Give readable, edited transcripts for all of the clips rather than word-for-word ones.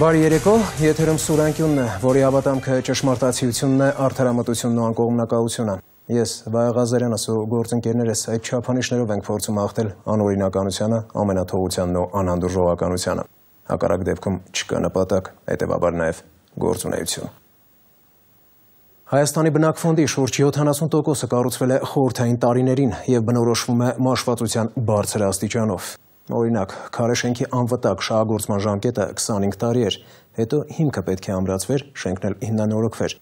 Բարի երեկո, եթերում Սուրանկյունն է, որի հավատամքը ճշմարտացիությունն է, արդարամտությունն ու անկողմնակալությունը։ Ես Վայա Ղազարյանս ու գործընկերներս այդ չափանիշներով ենք փորձում հաղթել անօրինականությանը, ամենաթողությանն ու անհանդուրժողականությանը։ Հակառակ դեպքում չկա նպատակ, հետևաբար նաև գործունեություն։ Հայաստանի բնակֆոնդի շուրջ 70%-ը կառուցվել է խորհրդային տարիներին և բնորոշվում է մաշվածության բարձր աստիճանով։ Օրինակ, քարե շենքի անվտանգ շահագործման ժամկետը 25 տարի էր, հետո հիմքը պետք է ամրացվեր, շենքն էլ հիմնանորոգվեր։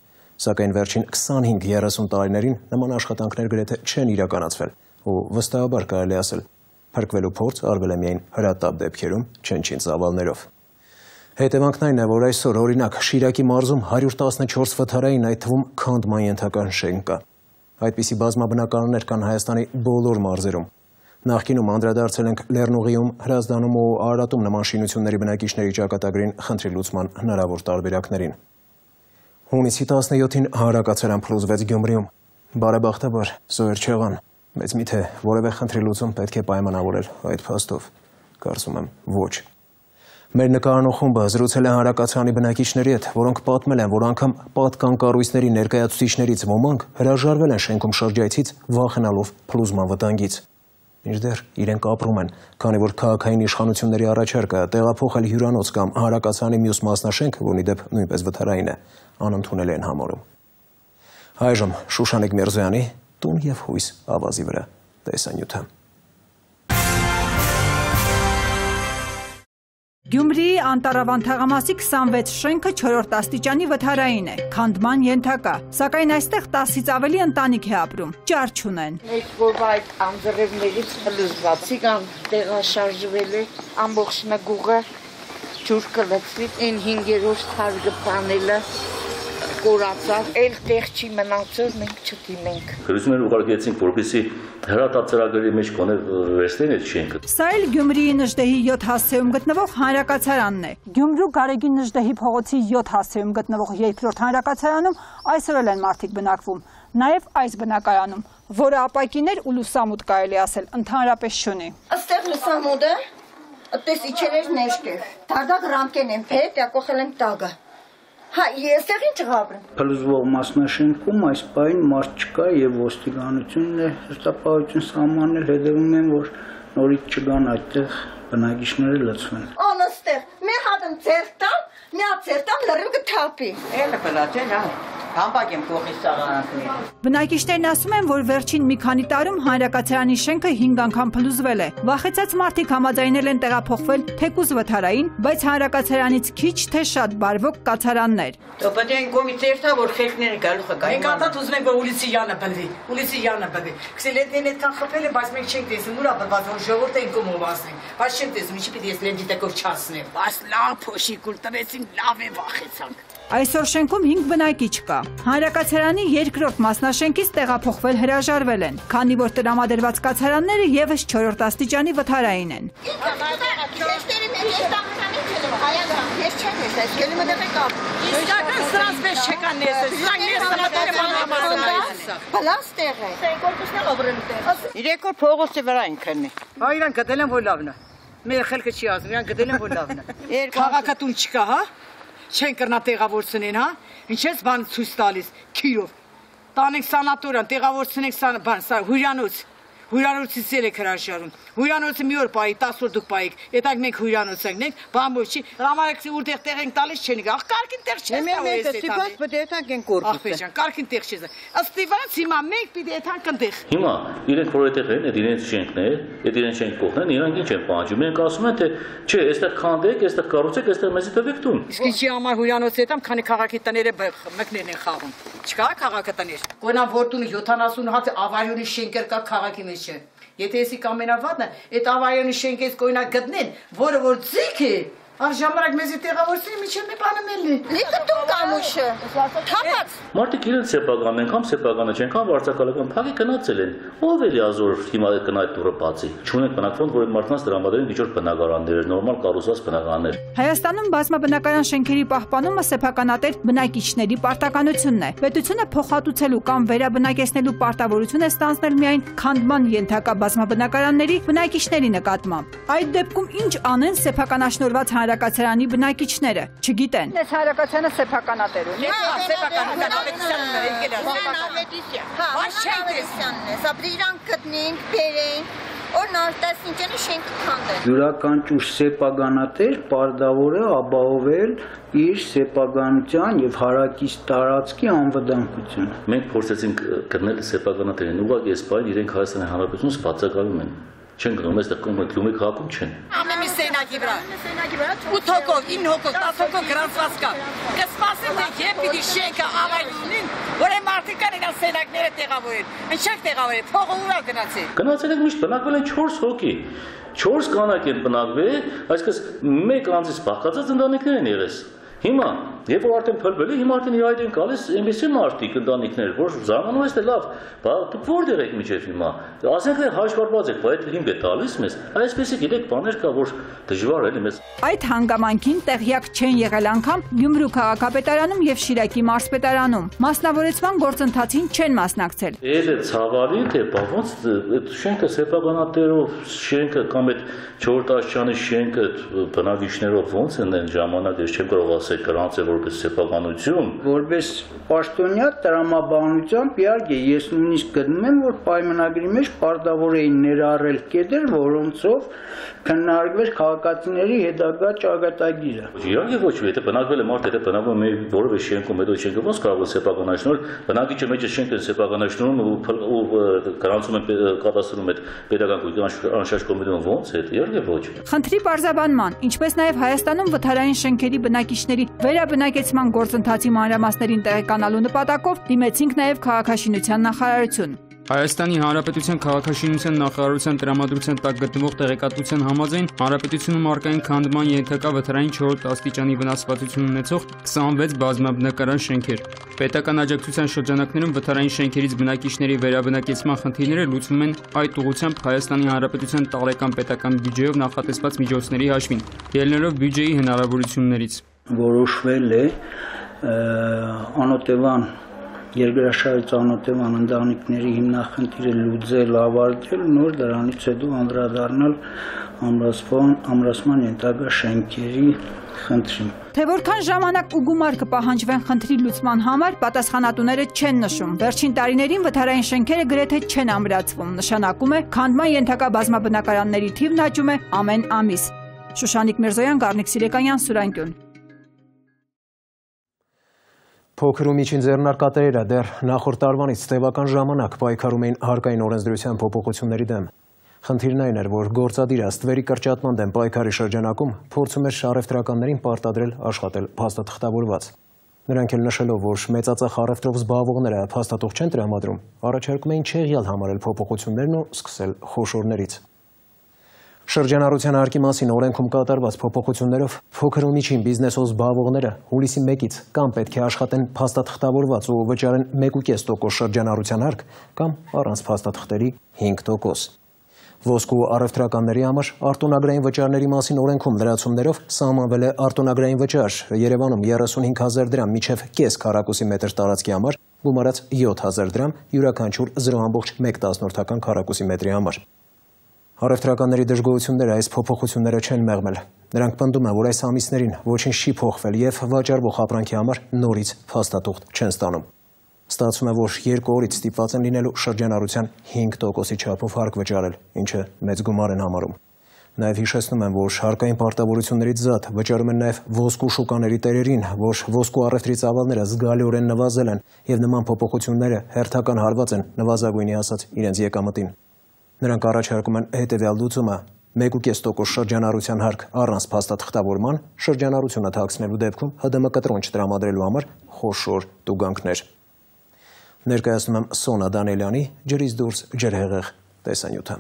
Սակայն վերջին 25-30 տարիներին նման աշխատանքներ գրեթե չեն իրականացվել, ու վստահաբար կարելի ասել, փրկվելու փորձ արվել է միայն հրատապ դեպքերում, չնչին ծավալներով։ Հետևանքն այն է, որ այսօր օրինակ Շիրակի մարզում 114 վթարային, այդ թվում քանդման ենթակա շենք կա։ Այդպիսի բազմաբնակարաններ կան Հայաստանի բոլոր մարզերում։ Նախկինում անդրադարձել ենք Լեռնուղիում, Հրազդանում ու Արարատում նման շինությունների բնակիչների ճակատագրին խնդրի լուծման հնարավոր տարբերակներին։ Հունիսի 17-ին հանրակացարան փլուզվեց Գյումրիում։ Բարեբախտաբար զոհեր չեղան, բայց միթե որևէ խնդրի լուծում պետք է պայմանավորել այդ փաստով։ Կարծում եմ ոչ։ Մեր նկարանող խումբը զրուցել է հանրակացարանի բնակիչների հետ, որոնք պատմել են, որ անգամ պատկան կառույցների ներկայացուցիչներից ոմանք հրաժարվել են շենքում շրջայցից վախենալով փլուզման վտանգից։ Մինչդեռ իրենք ապրում են, քանի որ քաղաքային իշխանությունների առաջարկը տեղափոխել հյուրանոց կամ հանրակացարանի մյուս մասնաշենք, որի դեպ նույնպես վթարային է, անընդունել են համարում։ Այժմ Շուշանիկ Միրզոյանի «Տուն և հույս» ավազի վրա տեսանյութը։ Գյումրիի Անտառավան թաղամասի 26 շենքը 4-րդ աստիճանի վթարային է, քանդման ենթակա, սակայն այստեղ 10-ից ավելի ընտանիք է ապրում, ճար չունեն։ Մեկ որ այդ անձրևներից փլուզված ցիգան տեղաշարժվել է, ամբողջ նգուղը ջուր կլցվի, այն 5-րդ թարգը պանելը կորացավ, էլ տեղ չի մնացել, մենք չդիմենք։ Քրուսներ ուղարկեցինք, որպեսզի հրատապ ծրագրերի մեջ կոնե վերստեն այդ շենքը։ Սա էլ Գյումրիի Նժդեհի 7 հասցեում գտնվող հանրակացարանն է։ Գյումրու Գարեգին Նժդեհի փողոցի 7 հասցեում գտնվող երկրորդ հանրակացարանում այսօր էլ են մարդիկ բնակվում։ Նաև այս բնակարանում, որը ապակիներ ու լուսամուտ կարելի ասել, ընդհանրապես չունի։ Այստեղ լուսամուտը, այդպես իջերեր ներքև։ Դարդակ ռամկեն են փետ, ակոխել են տագը։ Հա, այստեղ ինչ ապրեմ։ Փլուզվող մասնաշենքում այս պահին մարդ չկա եւ ոստիկանությունն է հստակություն սահմանել, հետևում են, որ նորից չգան այդտեղ բնակիչները լցվեն։ Անստեղ, մի հատ ծերտամ, մի հատ ծերտամ լրիվ կթափի։ Էլը բլաճել, հա։ Համբագեմ կողմի սաղանքները։ Բնակիչներն ասում են, որ վերջին մի քանի տարում հանրակացարանի շենքը 5 անգամ փլուզվել է։ Վախեցած մարդիկ համաձայնել են տեղափոխվել թեկուզ վթարային, բայց հանրակացարանից քիչ թե շատ բարվոք կացարաններ։ Դու պետք է կոմի ծերտա, որ խելքները գալու կա։ Մենք անդադ ուզում ենք, որ ուլիցի յանը բլվի, ուլիցի յանը բլվի։ Քսելետներն այդքան խփել են, բայց մենք չենք տեսնում, ուրա բլված, որ ժողովուրդը են կոմով ասնենք, բայց չենք տեսնում, ինչի պիտի ես լենդի տակով չասնեմ։ Բայց լավ փոշի կուլ տվեցին, լավ է վախեցանք։ Այսօր շենքում 5 բնակիչ կա։ Հանրակացարանի երկրորդ մասնաշենքից տեղափոխվել հրաժարվել են, քանի որ տրամադրված կացարանները եւս 4-րդ աստիճանի վթարային են։ Իսկական սրանց պես չեկան ներսել, սրանք ներսել Բլաստեղ է։ Իրեկոր փողոցի վրա են քնի։ Հա իրան գտել են որ լավն է։ Մեր խելքը չի ասում, իրան գտել են որ լավն է։ Քաղաքատուն չկա, հա։ Չեն կրնա տեղավորցնեն, հա։ Ինչ ես բան ցույց տալիս, քիրով։ Տանենք սանատորիան, տեղավորցնենք բան, հյուրանոց։ Հյուրանոցից եք հրաժարում։ Հյուրանոցը մի օր պայի, 10 օր դուք պայիք։ Եթե մենք հյուրանոց ենք, բան ոչ չի։ Հրամարեցի ուր տեղ ենք տալիս չեն։ Ախ կարգին տեղ չես տալիս։ Մենք պետք է ենք կորպուսը։ Ախպեջան, կարգին տեղ չես։ Ըստ իվանց հիմա մենք պիտի եթանք ընդեղ։ Հիմա իրենք որ այդտեղ են, այդ իրենց շենքն է, այդ իրենց շենք կողմն, իրանք ինչ են պահանջում։ Մենք ասում են թե չէ, այստեղ քանդեք, այստեղ կառուցեք, այստեղ մեզի տվեք տուն։ Իսկ ինչի համար հյուրանոց հետամ, քանի քաղաքի տները մկներն են խաղում։ Չկա քաղաքը տներ։ Գոնա որտունը 70 հատ ավարյունի շենքեր կա քաղաքի մեջ։ Եթե եսի կամենավատն է, այդ ավարյունի շենքից կոյնակ գտնեն, որը որ ձիք է, արժամարակ մեզի տեղավորցին միջև մի բանը մելնի։ Լիքը տուն կան ամուշը։ Թափած։ Մարդիկ իրենց սեփականն անգամ սեփականը չեն, կամ վարձակալական փակի գնացել են։ Ով էլի ազոր հիմա կնա այդ դուրը բացի։ Չունենք բնակվում, որ այդ մարդկանց տրամադրեն միջոց բնակարաններ, նորմալ կառուցված բնակարաններ։ Հայաստանում բազմաբնակարան շենքերի պահպանումը սեփականատեր բնակիչների պարտականությունն է։ Պետությունը փոխհատուցելու կամ վերաբնակեցնելու պարտավորություն է ստանձնել միայն քանդման ենթակա բազմաբնակարանների բնակիչների նկատմամբ։ Այդ դեպքում ինչ անեն սեփականաշնորհված հանրակացարանի բնակիչները, չգիտեն։ Այս հանրակացարանը սեփականատեր ունի։ Սաբրիրանք գտնենք, բերենք, որ նորտեսինքենը շենք քանդեն։ Յուրաքանչյուր սեփականատեր պարտավոր է ապահովել իր սեփականության եւ հարակից տարածքի անվտանգությունը։ Մենք փորձեցինք գտնել սեփականատերին, ուղղակի այս բանը իրենք Հայաստանի Հանրապետությունից բացակայում են։ Չեն գնում, այստեղ կոնկրետ լումի քաղաքում չեն։ Ամեն մի սենակի վրա։ 8 հոգով, 9 հոգով, 10 հոգով գրանցված կա։ Կսպասեն, թե երբ պիտի շենքը ավայլունին, որ այն մարդիկան իրան սենակները տեղավորեն։ Ինչ չեք տեղավորել, փողը ուրա գնացել։ Գնացել եք միշտ բնակվել են 4 հոգի։ 4 կանայք են բնակվել, այսինքն մեկ անձից բաղկացած ընտանիքներ են եղել։ Հիմա, երբ որ արդեն փլվել է, հիմա արդեն իրար են գալիս այնպիսի մարդիկ, ընտանիքներ, որ զարմանում ես թե լավ, դուք որտեղ եք մինչև հիմա։ Ասենք թե հաշվառված եք, բայց հիմք է տալիս մեզ, այսպեսի գիտեք բաներ կա, որ դժվար է մեզ։ Այդ հանգամանքին տեղյակ չեն եղել անգամ Գյումրու քաղաքապետարանում եւ Շիրակի մարզպետարանում։ Մասնավորեցման գործընթացին չեն մասնակցել։ Է ցավալի թե ոնց այդ շենքը սեփականատերով շենքը կամ այդ 4 աշճանի շենքը բնակիչներով ոնց են այն ժամանակ ես չեմ կարող ասել գրանց է որպես սեփականություն։ Որպես պաշտոնյա տրամաբանությամբ իհարկե ես նույնիսկ գտնում եմ, որ պայմանագրի մեջ պարտավոր էին ներառել կետեր, որոնցով քննարկվեր քաղաքացիների հետագա ճակատագիրը։ Իհարկե ոչ, եթե բնակվել է մարդ, եթե բնակվում է որևէ շենքում, հետո շենքը ոնց կարող է սեփականացնել, բնակիչը մեջը շենքը սեփականացնում ու գրանցում են կադաստրում այդ պետական անշարժ կոմիտեում ոնց է, իհարկե ոչ։ Խնդրի պարզաբանման, ինչպես նաև Հայաստանում վթարային շենքերի բնակիչների վերաբնակեցման գործընթացի մանրամասներին տեղեկանալու նպատակով դիմեցինք նաև քաղաքաշինության նախարարություն։ Հայաստանի Հանրապետության քաղաքաշինության նախարարության տրամադրության տակ գտնվող տեղեկատվության համաձայն Հանրապետությունում առկային քանդման ենթակա վթարային 4 աստիճանի վնասվածություն ունեցող 26 բազմաբնակարան շենքեր։ Պետական աջակցության շրջանակներում վթարային շենքերից բնակիչների վերաբնակեցման խնդիրները լուծվում են այդ ուղղությամբ Հայաստանի Հանրապետության տարեկան պետական բյուջեով նախատեսված միջոցների հաշվին, ելնելով բյուջեի հնարավորություններից։ Որոշվել է անօտևան Երկրաշարժ անօտևան ընտանիքների հիմնախնդիրը լուծել, ավարտել, նոր դրանից հետո անդրադառնալ ամրացման ենթակա շենքերի խնդրին։ Թե որքան ժամանակ ու գումար կպահանջվեն խնդրի լուծման համար, պատասխանատուները չեն նշում։ Վերջին տարիներին վթարային շենքերը գրեթե չեն ամրացվում, նշանակում է քանդման ենթակա բազմաբնակարանների թիվն աճում է ամեն ամիս։ Շուշանիկ Միրզոյան, Գառնիկ Սիրեկանյան, Սուրանկյուն։ Փոքր ու միջին ձեռնարկատերերը դեռ նախորդ տարվանից տևական ժամանակ պայքարում էին հարկային օրենսդրության փոփոխությունների դեմ։ Խնդիրն այն էր, որ գործադիրը ստվերի կրճատման դեմ պայքարի շրջանակում փորձում էր առևտրականներին պարտադրել աշխատել փաստաթղթավորված։ Նրանք էլ նշելով, որ մեծածախ առևտրով զբաղվողները փաստաթուղթ չեն տրամադրում, առաջարկում էին չեղյալ համարել փոփոխություններն ու սկսել խոշորներից։ Շրջանառության հարկի մասին օրենքում կատարված փոփոխություններով փոքր ու միջին բիզնեսով զբաղվողները հուլիսի 1-ից կամ պետք է աշխատեն փաստաթղթավորված ու վճարեն 1.5% շրջանառության հարկ կամ առանց փաստաթղթերի 5%։ Ոսկու առևտրականների համար արտոնագրային վճարների մասին օրենքում լրացումներով սահմանվել է արտոնագրային վճար Երևանում 35,000 դրամ մինչև կես քառակուսի մետր տարածքի համար, գումարած 7,000 դրամ յուրաքանչյուր 0.1 քառակուսի մետրի համար։ Առևտրականների դժգոհությունները այս փոփոխությունները չեն մեղմել։ Նրանք պնդում են, որ այս ամիսներին ոչինչ չի փոխվել եւ վաճառվող ապրանքի համար նորից փաստաթուղթ չեն ստանում։ Ստացվում է, որ 2 օրից ստիպված են լինելու շրջանառության 5%-ի չափով հարկ վճարել, ինչը մեծ գումար են համարում։ Նաև հիշեցնում են, որ հարկային պարտավորություններից զատ վճարում են նաև ոսկու շուկաների տերերին, որ ոսկու առևտրի ծավալները զգալիորեն նվազել են եւ նման փոփոխությունները հերթական հարված են նվազագույնի ասած իրենց եկամտին։ Նրանք առաջարկում են հետևյալ լուծումը՝ 1.5% շրջանառության հարկ առանց փաստաթղթավորման, շրջանառությունը թաքցնելու դեպքում ՀԴՄ կտրոն չտրամադրելու համար խոշոր տուգանքներ։ Ներկայացնում եմ Սոնա Դանիելյանի «Ջրից դուրս ջրհեղեղ» տեսանյութը։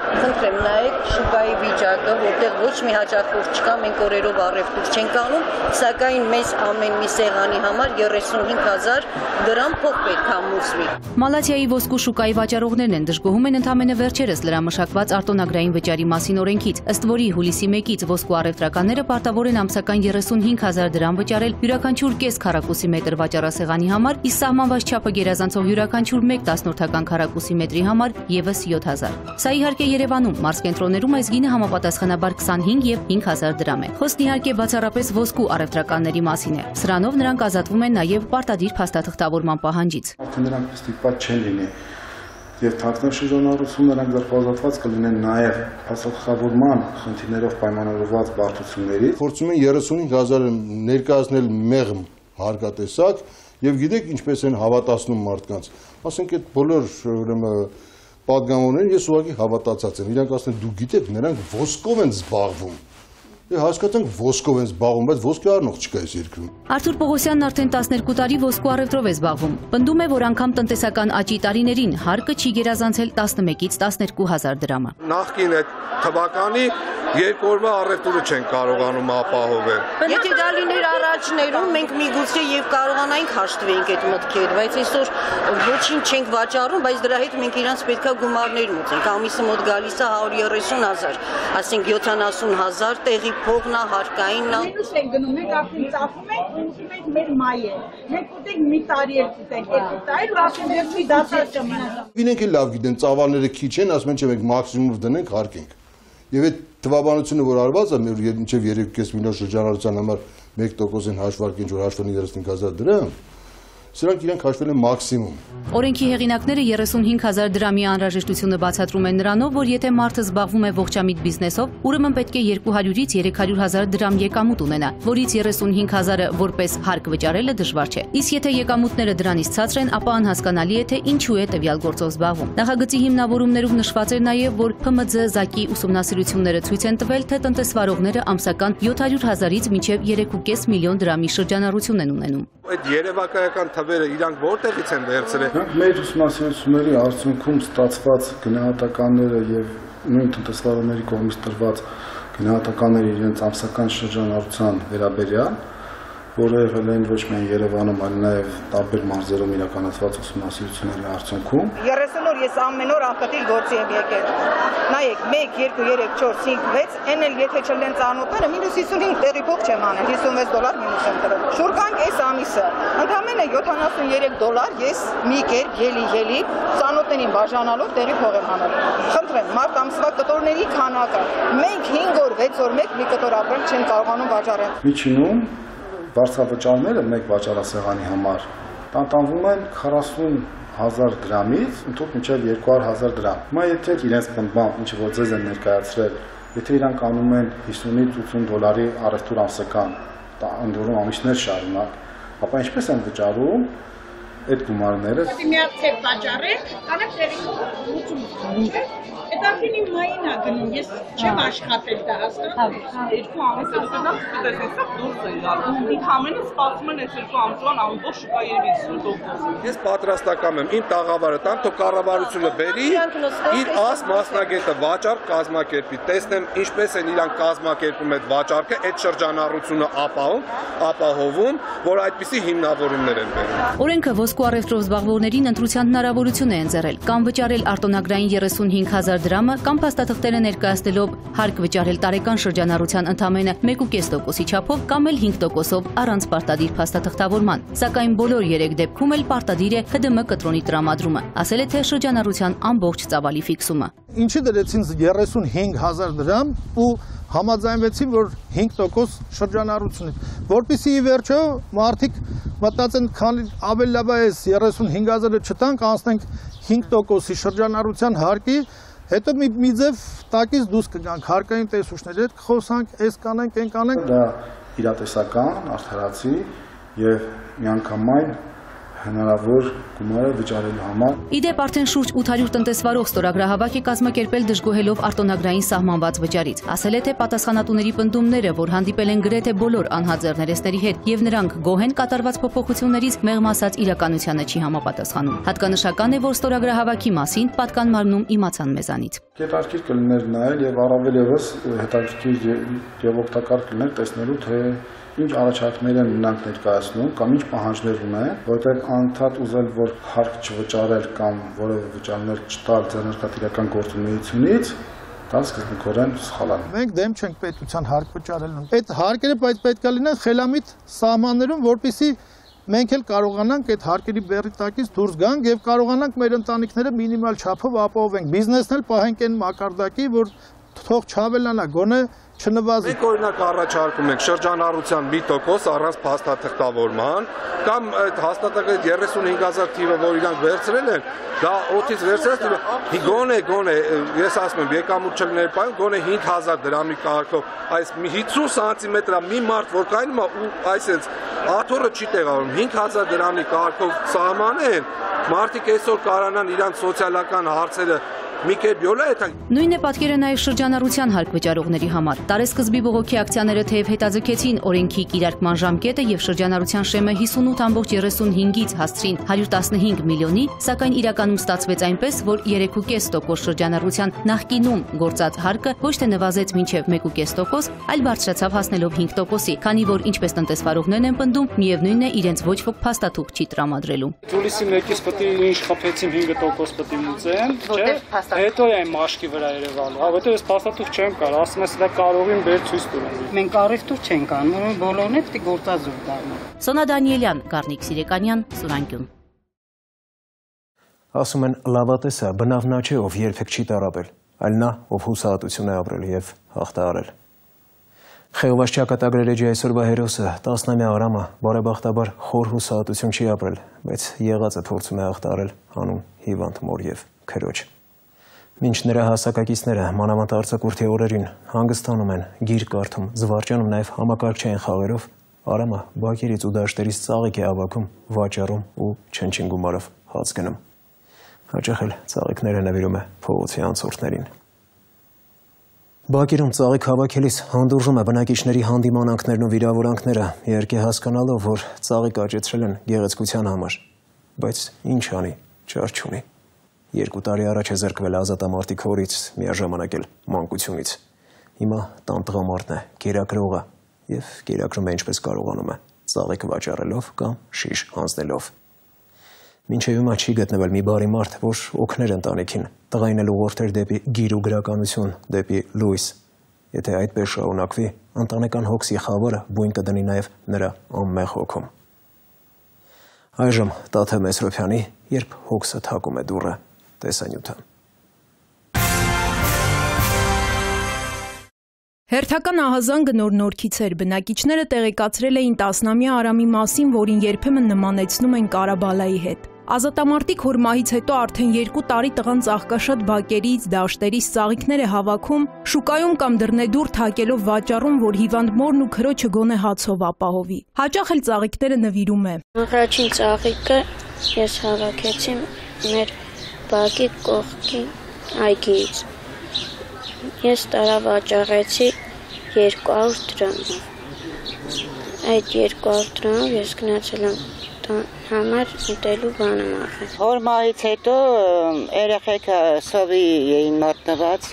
Խնդրեմ նայեք շուկայի վիճակը։ վիճակը, որտեղ ոչ մի հաճախորդ չկա, մենք օրերով առևտուր չենք անում, սակայն մեզ ամեն մի սեղանի համար 35,000 դրամ փող պետք է ամուսվի։ Մալաթիայի ոսկու շուկայի վաճառողներն են դժգոհում են ընդամենը վերջերս լրամշակված արտոնագրային վճարի մասին օրենքից, ըստ որի հուլիսի 1-ից ոսկու առևտրականները պարտավոր են ամսական 35,000 դրամ վճարել յուրաքանչյուր կես քառակուսի մետր վաճառասեղանի համար, իսկ սահմանված չափը գերազանցող յուրաքանչյուր 1/10 քառակուսի մետրի համար եւս 7,000։ Սա իհարկե Երևանում, մարզկենտրոններում այս գինը համապատասխանաբար 25 եւ 5,000 դրամ է։ Խոսքն իհարկե բացառապես ոսկու առևտրականների մասին է։ Սրանով նրանք ազատվում են նաեւ պարտադիր փաստաթղթավորման պահանջից։ Նրանք ստիպված չեն լինի եւ թաքնաշրջանառություն նրանք զարգացված կլինեն նաեւ փաստաթղթավորման խնդիրներով պայմանավորված բարդությունների։ Փորձում են 35,000 ներկայացնել մեղմ հարկատեսակ եւ գիտեք ինչպես են հավատացնում մարդկանց։ Ասենք այդ բոլոր ուրեմն պատգամավորներին ես ուղղակի հավատացած եմ։ Իրանք ասեն դու գիտեք նրանք ոսկով են զբաղվում։ Հասկացանք ոսկով են զբաղվում, բայց ոսկի առնող չկա այս երկրում։ Արթուր Պողոսյանն արդեն 12 տարի ոսկու առևտրով է զբաղվում։ Պնդում է, որ անգամ տնտեսական աճի տարիներին հարկը չի գերազանցել 11-ից 12,000 դրամը։ Նախկին այդ թվականի երկու օրվա առևտուրը չեն կարողանում ապահովել։ Եթե դա լիներ առաջներում, մենք միգուցե եւ կարողանայինք հաշտվենք այդ մտքերը, բայց այսօր ոչինչ չենք վաճառում, բայց դրա հետ մենք իրանց պետքա գումարներ մուծենք։ Ամիսը մոտ գալիս է 130,000, ասենք 70,000 տեղի փողնա, հարկայինն է։ Մենք ենք գնում, մենք արդեն ծախում ենք, ուզում ենք մեր մայը։ Մենք ուտենք մի տարի էլ ուտենք, երկու տարի ու արդեն վերջի դասած ժամանակ։ Իրենք էլ լավ գիտեն, ծավալները քիչ են, ասում են չէ մենք մաքսիմումով դնենք, հարկենք։ Եվ այդ թվաբանությունը, որ արված է, մինչև 3.5 միլիոն շրջանառության համար 1% են հաշվարկին, որ հաշվեն 35,000 դրամ, սրանք իրենք հաշվել են մաքսիմում։ Օրենքի հեղինակները 35,000 դրամի անհրաժեշտությունը բացատրում են նրանով, որ եթե մարդը զբաղվում է ողջամիտ բիզնեսով, ուրեմն պետք է 200-ից 300,000 դրամ եկամուտ ունենա, որից 35,000-ը որպես հարկ վճարելը դժվար չէ։ Իսկ եթե եկամուտները դրանից ցածր են, ապա անհասկանալի է, թե ինչու է տվյալ գործով զբաղվում։ Նախագծի հիմնավորումներով նշված էր նաև, որ ՓՄՁ ԶԱԿ-ի ուսումնասիրությունները ցույց են տվել, թե տնտեսվարողները ամսական 700,000-ից մինչև 3.5 միլիոն դրամի շրջանառություն են ունենում։ Այդ երևակայական թվերը իրանք որտեղից են վերցրել։ Մեր ուսումնասիրությունների արդյունքում ստացված գնահատականները եւ նույն տնտեսվարողների կողմից տրված գնահատականները իրենց ամսական շրջանառության վերաբերյալ, որը եղել են ոչ միայն Երևանում, այլ նաև տարբեր մարզերում իրականացված ուսումնասիրությունների արդյունքում։ 30 օր ես ամեն օր անկտիր գործի եմ եկել։ Նայեք, 1, 2, 3, 4, 5, 6, այն էլ եթե չլեն ծանոթները, մինուս 55 տեղի փող չեմ անել, $56 մինուս եմ դրել։ Շուրկանք այս ամիսը, ընդամենը $73 ես մի կերպ ելի ծանոթներին բաժանալով տեղի փող եմ անել։ Խնդրեմ, մարտ ամսվա կտորների քանակը, մենք 5 օր, 6 օր մեկ մի կտոր ապրել չեն կարողանում վաճառել։ Միջինում բարձրավճարները մեկ վաճառասեղանի համար տանտանվում են 40,000 դրամից ընդհանուր մինչև 200,000 դրամ։ Հիմա եթե իրենց պնդմամբ, ինչը որ ձեզ են ներկայացրել, եթե իրանք անում են $50-80 առևտուր ամսական, ընդորում ամիսներ շարունակ, ապա ինչպես են վճարում այդ գումարները։ Եթե մի հատ թեփ վաճառել, կանեմ տեղի լուծում։ Այդ արդեն իմ մային ա գնում, ես չեմ աշխատել դա հասկանում։ Երկու ամիս է դուք տեսեք դուրս են գալու։ Ընդհանրապես սպասում են այս երկու ամսվան ամբողջ շուկայի 50%։ Ես պատրաստակամ եմ իմ տաղավարը տամ, թող կառավարությունը բերի, իր մասնագետը վաճառք կազմակերպի, տեսնեմ ինչպես են իրանք կազմակերպում այդ վաճառքը, այդ շրջանառությունը ապահովում, որ այդպիսի հիմնավորումներ են բերում։ Օրենքը ոսկու առևտրով զբաղվողներին ընտրության հնարավորություն է ընձեռել կամ վճարել արտոնագրային 35,000 դրամը կամ փաստաթղթերը ներկայացնելով հարկ վճարել տարեկան շրջանառության ընդամենը 1.5%-ի չափով կամ էլ 5%-ով առանց պարտադիր փաստաթղթավորման։ Սակայն բոլոր 3 դեպքում էլ պարտադիր է ՀԴՄ կտրոնի տրամադրումը, ասել է թե շրջանառության ամբողջ ծավալի ֆիքսումը։ Ինչի դրեցին 35,000 դրամ ու համաձայնվեցին, որ 5% շրջանառություն է, որպեսզի ի վերջո մարդիկ մտածեն, քանի ավելի լավ է 35,000-ը չտանք, անցնենք 5%-ի շրջանառության հարկի, հետո մի ձև տակից դուրս կգանք, հարկային տեսուչների հետ կխոսանք, այս կանենք, այն կանենք։ Դա իրատեսական, արդարացի եւ միանգամայն հնարավոր գումարը վճարելու համար։ Իդեպ արդեն շուրջ 800 տնտեսվարող ստորագրահավաք է կազմակերպել դժգոհելով արտոնագրային սահմանված վճարից։ Ասել է, թե պատասխանատուների պնդումները, որ հանդիպել են գրեթե բոլոր անհաձեռ ներեցների հետ եւ նրանք գոհ են կատարված փոփոխություններից, մեղմ ասած իրականությանը չի համապատասխանում։ Հատկանշական է, որ ստորագրահավաքի մասին պատկան մարմնում իմացան մեզանից։ Հետաքրքիր կլիներ նայել եւ առավել եւս հետաքրքիր եւ օգտակար կլիներ տեսնելու թե ինչ առաջարկներ են նրանք ներկայացնում կամ ինչ պահանջներ ունեն, որտեղ անդադ ուզել որ հարկ չվճարել կամ որևէ վճարներ չտալ ձեռնարկատիրական գործունեությունից, դա սկզբունքորեն սխալ է։ Մենք դեմ չենք պետության հարկ վճարելուն։ Այդ հարկերը պետք է լինեն խելամիտ սահմաններում, որպեսզի մենք էլ կարողանանք այդ հարկերի բեռի տակից դուրս գանք եւ կարողանանք մեր ընտանիքները մինիմալ չափով ապահովենք։ Բիզնեսն էլ պահենք այն մակարդակի, որ թող չավելանա, գոնե չնվազի։ Մենք օրինակ առաջարկում ենք շրջանառության 1% առանց փաստաթղթավորման կամ այդ հաստատակը 35000 թիվը, որ իրանք վերցրել են, դա օդից վերցրել գոնե ես ասում եմ եկամուտ չլիներ պայում գոնե 5000 դրամի կարգով այս 50 սանտիմետրա մի մարդ որ կայնում է ու այսպես աթոռը չի տեղավորում 5000 դրամի կարգով սահմանեն մարդիկ այսօր կարանան իրանք սոցիալական հարցերը մի կերպ յոլա է տան։ Նույն է պատկերը նաև շրջանառության հարկ վճարողների համար։ Տարեսկզբի բողոքի ակցիաները թեև հետաձգեցին օրենքի կիրարկման ժամկետը եւ շրջանառության շեմը 58.35-ից հասցրին 115 միլիոնի, սակայն իրականում ստացվեց այնպես, որ 3.5% շրջանառության նախկինում գործած հարկը ոչ թե նվազեց մինչև 1.5%, այլ բարձրացավ հասնելով 5%-ի, քանի որ ինչպես տնտեսվարողներն են պնդում, միևնույնն է իրենց ոչ ոք փաստաթուղթ չի տրամադրելու։ Հուլիսի 1-ից պետք է ինչ խփեցին 5% պետք է մուծեն, չէ՞։ Հետո է մաշկի վրա երևալու, հա, որտեղ ես փաստաթուղթ չեմ կարող, ասում ես դա կարող եմ բեր ցույց տուր։ Մենք առևտուր չենք անում, բոլորն է պետք է գործազուրկ դառնան։ Սոնա Դանիելյան, Գառնիկ Սիրեկանյան, Սուրանկյուն։ Ասում են լավատեսը բնավ նա չէ, ով երբեք չի տառապել, այլ նա, ով հուսահատություն է ապրել եւ հաղթահարել։ Խեովաշ ճակատագրեր էջի այսօրվա հերոսը 10-ամյա Արամը բարեբախտաբար խոր հուսահատություն չի ապրել, բայց եղածը փորձում է հաղթահարել հանուն հիվանդ մոր եւ քրոջ։ Մինչ նրա հասակակիցները մանավանդ արձակուրդի օրերին հանգստանում են, գիր կարդում, զվարճանում նաև համակարգչային խաղերով, Արամը բակերից ու դաշտերից ծաղիկ է հավաքում, վաճառում ու չնչին գումարով հաց գնում։ Հաճախ էլ ծաղիկները նվիրում է փողոցի անցորդներին։ Բակերում ծաղիկ հավաքելիս հանդուրժում է բնակիչների հանդիմանանքներն ու վիրավորանքները, իհարկե հասկանալով, որ ծաղիկ աճեցրել են գեղեցկության համար, բայց ինչ անի, չար չունի։ 2 տարի առաջ է զրկվել ազատամարտիկ հորից, միաժամանակ էլ մանկությունից։ Հիմա տան տղամարդն է, կերակրողը, եւ կերակրում է ինչպես կարողանում է, ծաղիկ վաճառելով կամ շիշ հանձնելով։ Մինչև հիմա չի գտնվել մի բարի մարդ, որ օգներ ընտանիքին, տղային էլ ուղղորդեր դեպի գիր ու գրականություն, դեպի լույս։ Եթե այդպես շարունակվի, ընտանեկան հոգսի խավարը բույն կդնի նաև նրա անմեղ հոգում։ Այժմ Տաթև Մեսրոպյանի, երբ հոգսը թակում է դուռը, տեսանյութը։ Հերթական ահազանգը նոր-նորքից էր, բնակիչները տեղեկացրել էին 10-ամյա Արամի մասին, որին երբեմն նմանեցնում են Կարաբալայի հետ։ Ազատամարտիկ հորմահից հետո արդեն 2 տարի տղան ծաղկաշատ բակերից, դաշտերից ծաղիկներ է հավաքում, շուկայում կամ դռնեդուռ թակելով վաճառում, որ հիվանդ մորն ու քրոջը գոնե հացով ապահովի։ Հաճախ էլ ծաղիկները նվիրում է։ Առաջին ծաղիկը ես հավաքեցի մեր բակի կողքի այգիից։ Ես տարա վաճառեցի 200 դրամով։ Այդ 200 դրամով ես գնացել եմ համար ուտելու բան եմ արել։ Հորմայից հետո երեխեքը սովի էին մատնված,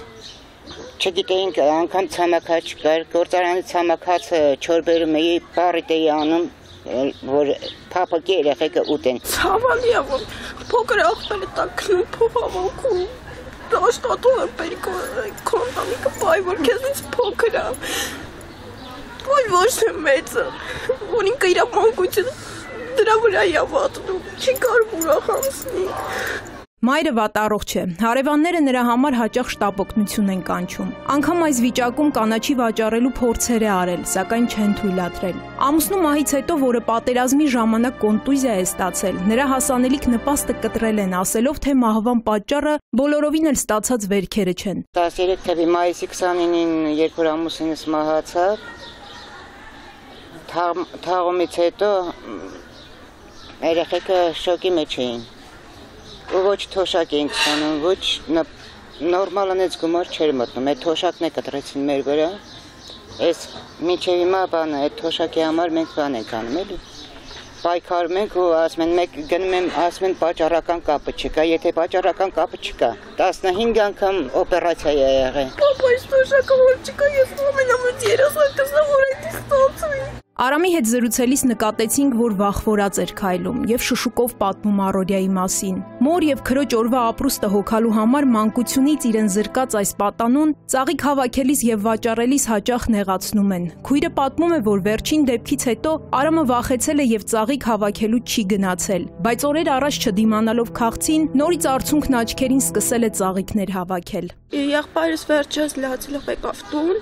չգիտեինք անգամ ցամաքած չկար, գործարանի ցամաքածը չորբերում էի, պարիտ էի անում, որ փափակի երեխեքը ուտեն։ Ցավալի է, որ փոքր աղբերը տակնում փոխավանքում, դաշտատում եմ պերիկո կոնտամիկը բայ, որ քեզից փոքր է, ոչ թե մեծը, որ ինքը իր մանկությունը դրա վրա է վատնում, չի կարող ուրախանցնի։ Մայրը վատառողջ է, հարևանները նրա համար հաճախ շտապօգնություն են կանչում։ Անգամ այս վիճակում կանաչի վաճառելու փորձեր է արել, սակայն չեն թույլատրել։ Ամուսնու մահից հետո, որը պատերազմի ժամանակ կոնտուզիա է ստացել, նրա հասանելիք նպաստը կտրել են, ասելով, թե մահվան պատճառը բոլորովին էլ ստացած վերքերը չեն։ 13 թվականի մայիսի 29-ին երբ որ ամուսինս մահացավ, թաղումից հետո երեխեքը շոկի մեջ էին։ Ու ոչ թոշակ էինք ստանում, ոչ նորմալ անեց գումար չէր մտնում, այդ թոշակն է կտրեցին մեր վրա, այս մինչև հիմա բանը, այդ թոշակի համար մենք բան ենք անում էլի, պայքարում ենք ու ասում են մեկ գնում եմ ասում են վաճառական կապը չկա, եթե վաճառական կապը չկա 15 անգամ օպերացիա է եղել։ Բայց տոշակը որ չկա, ես ամենամեծ երազանքս է որ այդ ստացվի։ Արամի հետ զրուցելիս նկատեցինք, որ վախվորած էր քայլում եւ շշուկով պատմում Արորիայի մասին։ Մոր եւ քրոջ օրվա ապրուստը հոգալու համար մանկությունից իրեն զրկած այս պատանուն ծաղիկ հավաքելիս եւ վաճառելիս հաճախ նեղացնում են։ Քույրը պատմում է, որ վերջին դեպքից հետո Արամը վախեցել է եւ ծաղիկ հավաքելու չի գնացել, բայց օրեր առաջ չդիմանալով քաղցին, նորից արցունքն աչքերին սկսել է ծաղիկներ հավաքել։ Եղբայրս վերջերս լացելով եկավ տուն,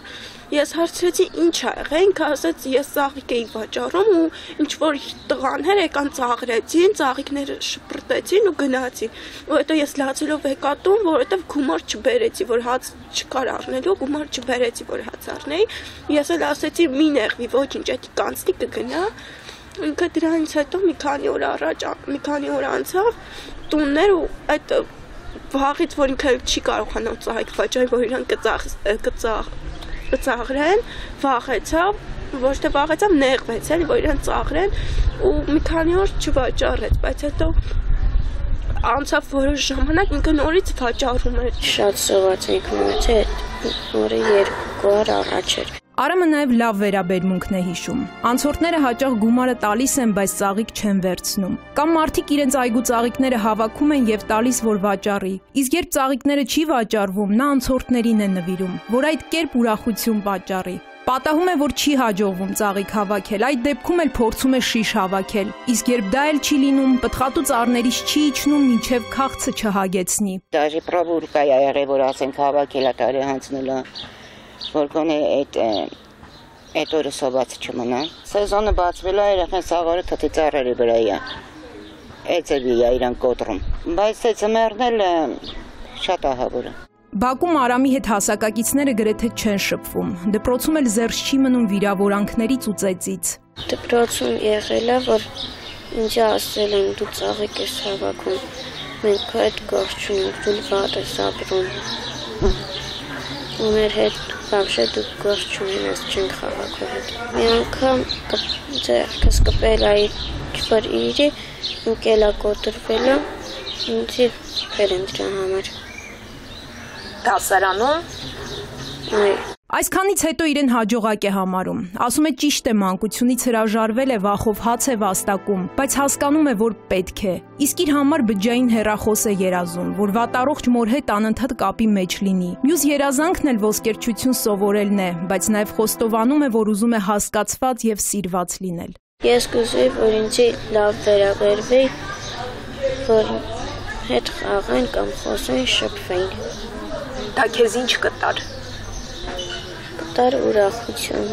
ես հարցրեցի ինչ ա եղել, ինքը ասաց ես ծաղիկ էի վաճառում ու ինչ որ տղաներ եկան ծաղրեցին, ծաղիկները շպրտեցին ու գնացին։ Ու հետո ես լացելով եկա տուն, որովհետև գումար չբերեցի, որ հաց չկար առնելու, գումար չբերեցի, որ հաց առնեի։ Ես էլ ասեցի մի նեղվի, ոչինչ, այդ կանցնի կգնա։ Ինքը դրանից հետո մի քանի օր անցավ տուններ ու այդ վաղից որ ինքը չի կարողանալ ծաղիկ վաճառել, որ իրան կծաղրեն, վախեցավ, ոչ թե վախեցավ, նեղվեց, էլի, որ իրան ծաղրեն ու մի քանի օր չվաճառեց, բայց հետո անցավ որոշ ժամանակ ինքը նորից վաճառում էր։ Շատ սոված էինք մնացել, որը 2 օր առաջ էր։ Արամը նաև լավ վերաբերմունքն է հիշում։ Անցորդները հաճախ գումարը տալիս են, բայց ծաղիկ չեն վերցնում։ Կամ մարդիկ իրենց այգու ծաղիկները հավաքում են եւ տալիս, որ վաճառի։ Իսկ երբ ծաղիկները չի վաճառվում, նա անցորդներին է նվիրում, որ այդ կերպ ուրախություն պատճառի։ Պատահում է, որ չի հաջողվում ծաղիկ հավաքել, այդ դեպքում էլ փորձում է շիշ հավաքել։ Իսկ երբ դա էլ չի լինում, պտղատու ծառներից չի իջնում, մինչև քաղցը չհագեցնի։ Դաժե պրովուրկա է եղել, որ ասենք հավաքել է տարի հանցնելա, որ գոնե այդ օրը սոված չմնա։ Սեզոնը բացվել է, երեխան սաղարը թթի ծառերի վրա է։ Էծևի է իրան կոտրում։ Բայց թե ձմեռն էլ շատ ահավոր է։ Բակում Արամի հետ հասակակիցները գրեթե չեն շփվում։ Դպրոցում էլ զերծ չի մնում վիրավորանքներից ու ծեծից։ Դպրոցում եղել է, որ ինձ ասել են դու ծաղիկ ես հավաքում, մենք այդ գործում ենք, դու վատ ես ապրում։ Ու մեր հետ բավշե դու գործում ես չենք հավաքում հետ։ Մի անգամ ձերքս կպել է որ իրի, ինքել է կոտրվել է, ինձի խեր են դրա համար։ Դասարանում։ Այսքանից հետո իրեն հաջողակ է համարում։ Ասում է ճիշտ է մանկությունից հրաժարվել է, վախով հաց է վաստակում, բայց հասկանում է, որ պետք է։ Իսկ իր համար բջջային հեռախոս է երազում, որ վատառողջ մոր հետ անընդհատ կապի մեջ լինի։ Մյուս երազանքն էլ ոսկերչություն սովորելն է, բայց նաև խոստովանում է, որ ուզում է հասկացված եւ սիրված լինել։ Ես կուզեի, որ ինձ լավ վերաբերվի, որ հետ խաղային կամ խոսային, շփվեին։ Դա քեզ ինչ կտար։ Կտար ուրախություն,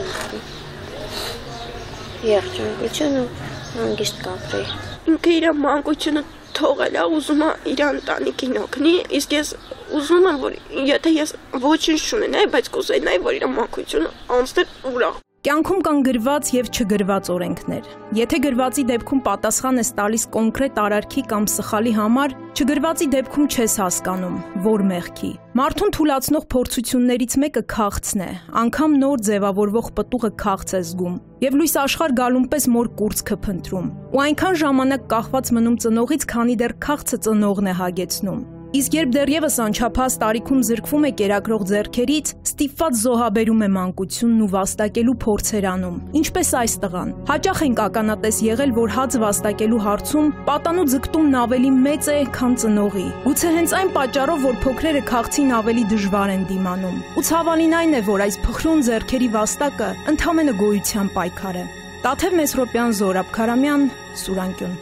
երջանկություն ու հանգիստ կապրեի։ Ինքը իր մանկությունը թողել է, ուզում է իր ընտանիքին օգնի, իսկ ես ուզում եմ, որ եթե ես ոչինչ չունենայի, բայց կուզեի, որ իր մանկությունը անցներ ուրախ։ Կյանքում կան գրված եւ չգրված օրենքներ։ Եթե գրվածի դեպքում պատասխան ես տալիս կոնկրետ արարքի կամ սխալի համար, չգրվածի դեպքում չես հասկանում, որ մեղքի։ Մարդուն թուլացնող փորձություններից մեկը քաղցն է, անգամ նոր ձևավորվող պտուղը քաղց է զգում, եւ լույս աշխարհ գալուն պես մոր կուրծքը փնտրում։ Ու այնքան ժամանակ կախված մնում ծնողից, քանի դեռ քաղցը ծնողն է հագեցնում։ Իսկ երբ դեռևս անչափահաս տարիքում զրկվում է կերակրող ձեռքերից, ստիպված զոհաբերում է մանկությունն ու վաստակելու փորձեր անում, ինչպես այս տղան։ Հաճախ ենք ականատես եղել, որ հաց վաստակելու հարցում պատանու ձգտումն ավելի մեծ է, քան ծնողի։ Գուցե հենց այն պատճառով, որ փոքրերը քաղցին ավելի դժվար են դիմանում։ Ու ցավալին այն է, որ այս փխրուն ձեռքերի վաստակը ընդհանրապես գոյության պայքար է։ Տաթև Մեսրոպյան, Զորաբ Քարամյան, Սուրանկյուն։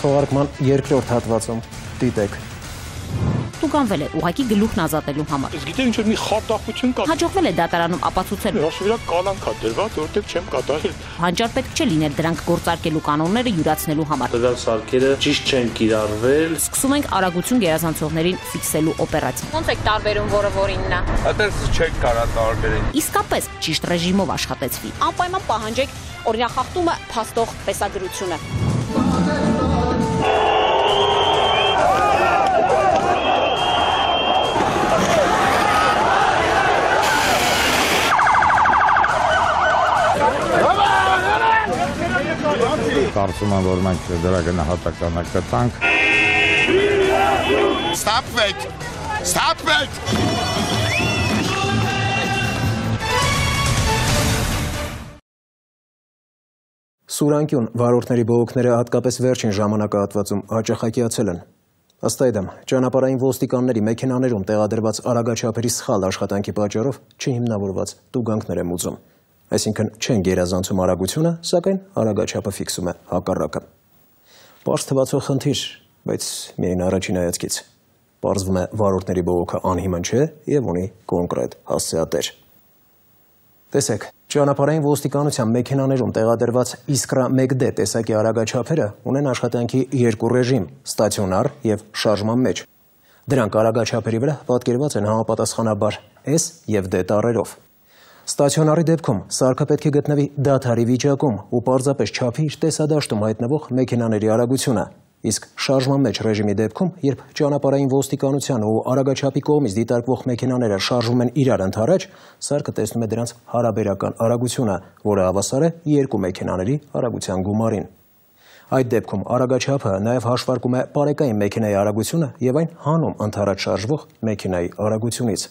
Թողարկման երկրորդ հատվածում դիտեք։ Տուգանվել է ուղակի գլուխն ազատելու համար։ Իսկ գիտեք ինչ որ մի խարտախություն կա։ Հաջողվել է դատարանում ապացուցել։ Հաշվի կալանք է դրված, որտեղ չեմ կատարել։ Հանճար պետք չէ լինել դրանք գործարկելու կանոնները յուրացնելու համար։ Տվյալ սարքերը ճիշտ չեն կիրառվել։ Սկսում ենք արագություն գերազանցողներին ֆիքսելու օպերացիա։ Ոնց եք տարբերում որը որինն է։ Այդպես չեք կարող տարբերել։ Իսկապես ճիշտ ռեժիմով աշխատեցվի։ Անպայման պահանջեք օրինախախտումը փաստող տեսագրությունը։ կարծում եմ, որ մենք դրա գնահատականը կտանք։ Ստապվեք։ Ստապվեք։ Սուրանկյուն վարորդների բողոքները հատկապես վերջին ժամանակահատվածում հաճախակիացել են։ Ըստ այդմ, ճանապարհային ոստիկանների մեքենաներում տեղադրված արագաչափերի սխալ աշխատանքի պատճառով չհիմնավորված տուգանքներ եմ ուզում։ Այսինքն չեն գերազանցում արագությունը, սակայն արագաչափը ֆիքսում է հակառակը։ Պարզ թվացող խնդիր, բայց միայն առաջին հայացքից։ Պարզվում է վարորդների բողոքը անհիմն չէ եւ ունի կոնկրետ հասցեատեր։ Տեսեք, ճանապարհային ոստիկանության մեքենաներում տեղադրված Iskra 1D տեսակի արագաչափերը ունեն աշխատանքի երկու ռեժիմ՝ ստացիոնար եւ շարժման մեջ։ Դրանք արագաչափերի վրա պատկերված են համապատասխանաբար S եւ D տառերով։ Ստացիոնարի դեպքում սարքը պետք է գտնվի դադարի վիճակում ու պարզապես չափի իր տեսադաշտում հայտնվող մեքենաների արագությունը, իսկ շարժման մեջ ռեժիմի դեպքում, երբ ճանապարհային ոստիկանության ու արագաչափի կողմից դիտարկվող մեքենաները շարժվում են իրար ընդառաջ, սարքը տեսնում է դրանց հարաբերական արագությունը, որը հավասար է երկու մեքենաների արագության գումարին։ Այդ դեպքում արագաչափը նաև հաշվարկում է պարեկային մեքենայի արագությունը եւ այն հանում ընդառաջ շարժվող մեքենայի արագությունից։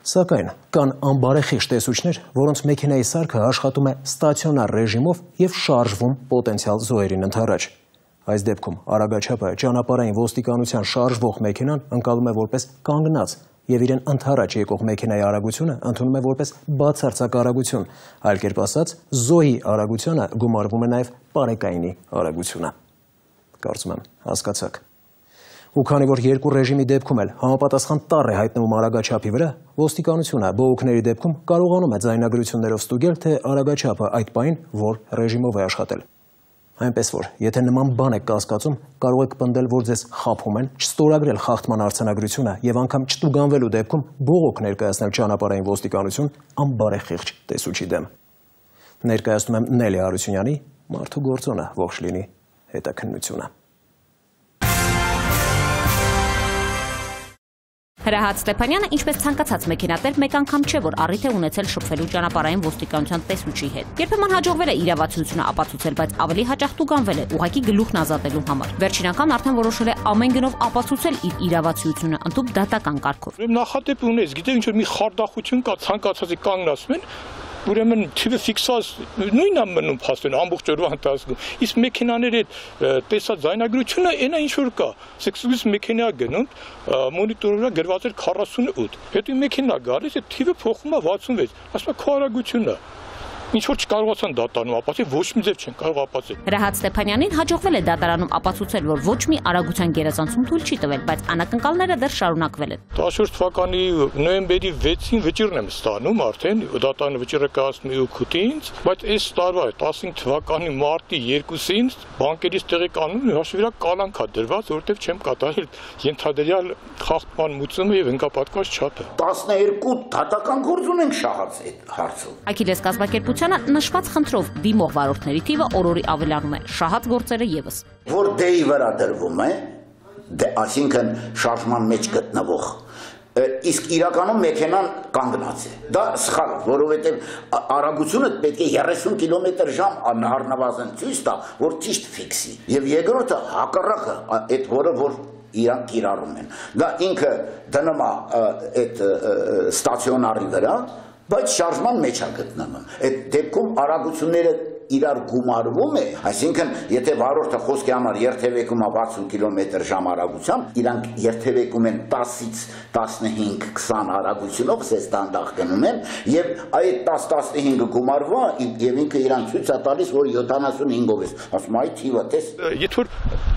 Սակայն կան անբարեխիղճ տեսուչներ, որոնց մեքենայի սարքը աշխատում է ստացիոնար ռեժիմով եւ շարժվում պոտենցիալ զոհերին ընդառաջ։ Այս դեպքում արագաչափը ճանապարհային ոստիկանության շարժվող մեքենան ընկալում է որպես կանգնած եւ իրեն ընդառաջ եկող մեքենայի արագությունը ընդունում է որպես բացարձակ արագություն, այլ կերպ ասած, զոհի արագությանը գումարվում է նաեւ պարեկայինի արագությունը։ Կարծում եմ, հասկացաք։ Ու քանի որ երկու ռեժիմի դեպքում էլ համապատասխան տառ է հայտնվում արագաչափի վրա, ոստիկանությունը բողոքների դեպքում կարողանում է ձայնագրություններով ստուգել, թե արագաչափը այդ պահին որ ռեժիմով է աշխատել։ Այնպես որ, եթե նման բան եք կասկածում, կարող եք պնդել, որ ձեզ խաբում են, չստորագրել խախտման արձանագրությունը եւ անգամ չտուգանվելու դեպքում բողոք ներկայացնել ճանապարհային ոստիկանություն անբարեխիղճ տեսուչի դեմ։ Ներկայացնում եմ Նելի Հարությունյանի «Մարդու գործոնը ողջ լինի» հետաքննությունը։ Հրահատ Ստեփանյանը, ինչպես ցանկացած մեքենատեր, մեկ անգամ չէ, որ առիթ է ունեցել շփվելու ճանապարհային ոստիկանության տեսուչի հետ։ Երբեմն հաջողվել է իրավացիությունը ապացուցել, բայց ավելի հաճախ տուգանվել է ուղղակի գլուխն ազատելու համար։ Վերջին անգամ արդեն որոշել է ամեն գնով ապացուցել իր իրավացիությունը, ընդհանուր դատական կարգով։ Նախադեպ ունես, գիտեք ինչ որ մի խարդախություն կա, ցանկացածի կանգնացում են, ուրեմն թիվը ֆիքսած նույնն է մնում փաստորեն ամբողջ օրվա ընթացքում։ Իսկ մեքենաների հետ տեսած ձայնագրությունը այնա ինչ որ կա։ Սեքսուալիստ մեքենա գնում, մոնիտորի վրա գրված էր 48։ Հետո մեքենա գալիս, այդ թիվը փոխում է 66։ Ասում է քո արագությունը։ Ինչ որ չկարողացան դատարանում ապացուցել, ոչ մի ձև չեն կարող ապացուցել։ Հրահատ Ստեփանյանին հաջողվել է դատարանում ապացուցել, որ ոչ մի արագության գերազանցում թույլ չի տվել, բայց անակնկալները դեռ շարունակվել են։ 14 թվականի նոյեմբերի 6-ին վճիրն եմ ստանում արդեն, դատարանը վճիրը կայացնում է 8-ից, բայց այս տարվա 15 թվականի մարտի 2-ին բանկերից տեղեկանում հաշվի վրա կալանք է դրված, որովհետև չեմ կատարել ենթադրյալ խախտման մուծումը եւ հնկապատկված չափը։ 12 դատական գործ ունենք շահած այդ հարցում։ Աքիլես կազմակերպությանը նշված խնդրով դիմող վարորդների թիվը օրորի ավելանում է, շահած գործերը եւս։ Որ դեի վրա դրվում է, այսինքն շարժման մեջ գտնվող, իսկ իրականում մեքենան կանգնած է։ Դա սխալ է, որովհետև արագությունը պետք է 30 կմ/ժ առնվազն ցույց տա, որ ճիշտ ֆիքսի։ Եվ երկրորդը հակառակը, այդ որը որ իրանք կիրառում են։ Դա ինքը դնում է այդ ստացիոնարի վրա, բայց շարժման մեջ է գտնվում։ Այդ դեպքում արագությունները իրար գումարվում է, այսինքն եթե վարորդը խոսքի համար երթևեկում է 60 կմ/ժ արագությամբ, իրանք երթևեկում են 10-ից 15-20 արագությունով, սես դանդաղ գնում են, եւ այդ 10-15-ը գումարվում է եւ ինքը իրան ցույց է տալիս, որ 75-ով է, ասում այ թիվը տես։ Եթե որ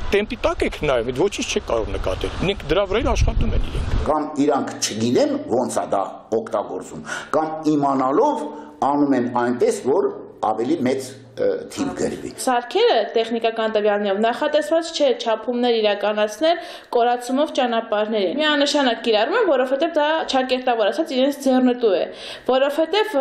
տեմպի տակ եք նայում, այդ ոչինչ չեք կարող նկատել։ Ինք դրա վրա էլ աշխատում են իրենք։ Կամ իրանք չգիտեն ոնց է դա օգտագործում, կամ իմանալով անում են այնպես, որ ավելի մեծ թիվ գրվի։ Սարքերը տեխնիկական տվյալներով նախատեսված չէ չափումներ իրականացնել կորացումով ճանապարհներին։ Միանշանակ կիրառում են, որովհետև դա ճակերտավոր ասած իրենց ձեռնտու է, որովհետև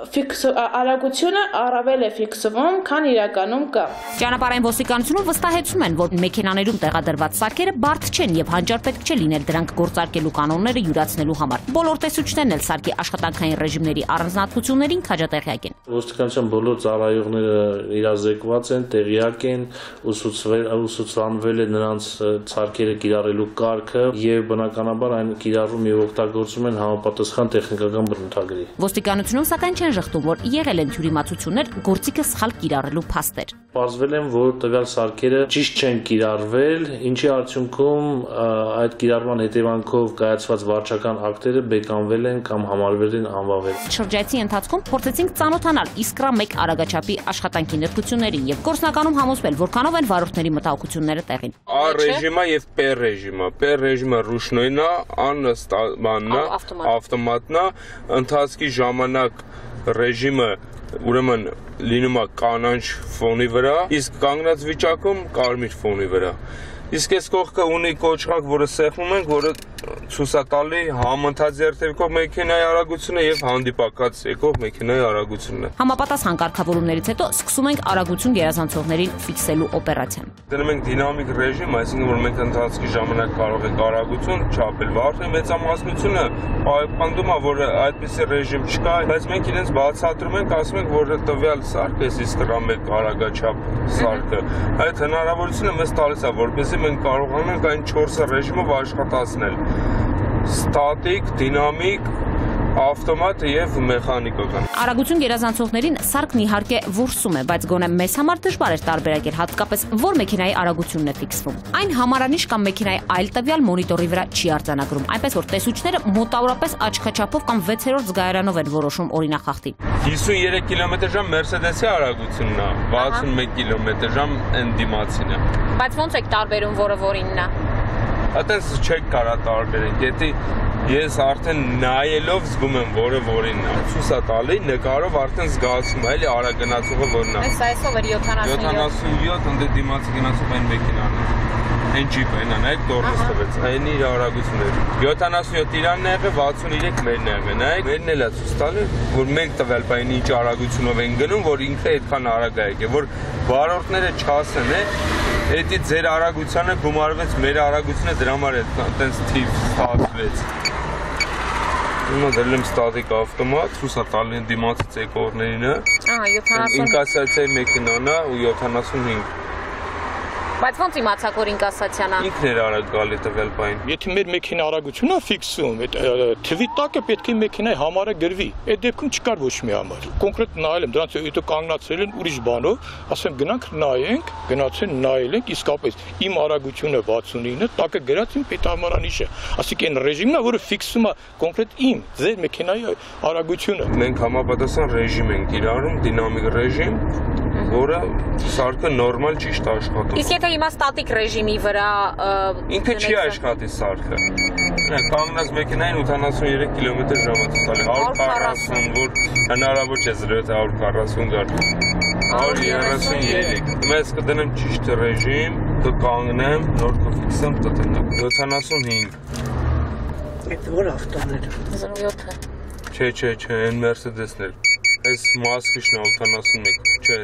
արագությունը առավել է ֆիքսվում, քան իրականում կա։ Ճանապարհային ոստիկանությունում վստահեցում են, որ մեքենաներում տեղադրված սարքերը բարդ չեն եւ հանճար պետք չէ լինել դրանք գործարկելու կանոնները յուրացնելու համար։ Բոլոր տեսուչներն էլ սարքի աշխատանքային ռեժիմների առանձնահատկություններին քաջատեղյակ են։ Ոստիկանության բոլոր ծառայողները իրազեկված են, տեղյակ են, ուսուցանվել է նրանց ցարկերը կիրառելու կարգը եւ բնականաբար այն կիրառում եւ օգտագործում են համապատասխան տեխնիկական բնութագրի։ Ոստիկանությունում սակայն չեն ժխտում, որ եղել են թյուրիմացություններ, գործիքը սխալ կիրառելու փաստեր։ Պարզվել են, որ տվյալ սարքերը ճիշտ չեն կիրառվել, ինչի արդյունքում այդ կիրառման հետևանքով կայացված վարչական ակտերը բեկանվել են կամ համարվել են անվավել։ Շրջայցի ընթացքում փորձեցինք ծանոթանալ Իսկրա 1 արագաչափի աշխատանքի նրբություններին եւ գործնականում համոզվել, որքանով են վարորդների մտահոգությունները տեղին։ A ռեժիմը եւ P ռեժիմը։ P ռեժիմը ռուշնոյնա, անստամաննա, ավտոմատնա, ընթացքի ժամանակ ռեժիմը ուրեմն լինում է կանաչ ֆոնի վրա, իսկ կանգնած վիճակում կարմիր ֆոնի վրա։ Իսկ այս կողքը ունի կոճղակ, որը սեղմում ենք, որը ցույց է տալի համընթաց երթևեկող մեքենայի արագությունը եւ հանդիպակաց եկող մեքենայի արագությունը։ Համապատասխան կարգավորումներից հետո սկսում ենք արագություն գերազանցողներին ֆիքսելու օպերացիան։ Դնում ենք դինամիկ ռեժիմ, այսինքն որ մենք ընթացքի ժամանակ կարող ենք արագություն չափել։ Վարորդի մեծամասնությունը պայքանդում է, որ այդպիսի ռեժիմ չկա, բայց մենք իրենց բացատրում ենք, ասում ենք, որ տվյալ սարքը, Իսկրա 1 արագաչափ սարքը, այդ հնարավորությունը մեզ տալիս է, որպեսզի մենք կարողանանք այն 4 ռեժիմով աշխատացնել։ Ստատիկ, դինամիկ, ավտոմատ եւ մեխանիկական։ Արագություն գերազանցողներին սարքն իհարկե որսում է, բայց գոնե մեզ համար դժվար էր տարբերակել հատկապես որ մեքենայի արագությունն է ֆիքսվում։ Այն համարանիշ կամ մեքենայի այլ տվյալ մոնիտորի վրա չի արձանագրում, այնպես որ տեսուչները մոտավորապես աչքաչափով կամ 6-րդ զգայարանով են որոշում օրինախախտին։ 53 կմ/ժ Mercedes-ի արագությունն է, 61 կմ/ժ այն դիմացին է։ Բայց ո՞նց եք տարբերում որը որինն է։ Այդպես չեք կարա տարբերենք, եթե ես արդեն նայելով զգում եմ, որը որինն է, ցույց է տալի, նկարով արդեն զգացում է, էլի արագնացողը որն է։ Այս այսով էր 77, ընդ դիմացի գնացող այն մեքենան է։ Այն ջիպը, այնա, նայեք տորնս տվեց, այն իր արագությունն էր։ 77 իրանն է եղել, 63 մերն է եղել, նայեք, մերն էլ է ցույց տալի, որ մենք տվել բայն ինչ արագությունով են գնում, որ ինքը այդքան արագ է եկել, որ վարորդները չասեն, Էդի ձեր արագությանը գումարվեց մեր արագությունը դրա համար այդպես թիվ ստացվեց։ Հիմա դրել եմ ստատիկ ավտոմատ, ցույց է տալի դիմացից եկողներինը։ 70 ինկասացիայի մեքենան է ու 75։ Բայց ո՞նց իմացաք, որ ինկասացիան է։ Ինքն էր արագ գալի տվել բան։ Եթե մեր մեքենա արագությունն է ֆիքսում, այդ թվի տակը պետք է մեքենայի համարը գրվի։ Այդ դեպքում չկար ոչ մի համար։ Կոնկրետ նայել եմ, դրանց հետո կանգնացրել են ուրիշ բանով, ասեմ գնանք նայենք, գնացեն նայել ենք, իսկապես իմ արագությունը 69-ը, տակը գրած իմ պետհամարանիշը։ Ասիկ այն ռեժիմն է, որը ֆիքսում է կոնկրետ իմ ձեր մեքենայի արագությունը։ Մենք համապատասխան ռեժիմ ենք կիրառում, դինամիկ ռեժիմ, որը սարքը նորմալ ճիշտ աշխատում։ Իսկ եթե հիմա ստատիկ ռեժիմի վրա ինքը չի աշխատի սարքը։ Կանգնած մեքենային 83 կմ/ժ տալի 140, որ հնարավոր չէ 140 գալ։ 133։ Մեզ կդնեմ ճիշտ ռեժիմ, կկանգնեմ, նոր կֆիքսեմ, կտնեմ 75։ Այդ որ ավտոն էր։ 07-ը։ Չէ, այն Mercedes-ն էր։ Այս Մասկիշն է 81, չէ,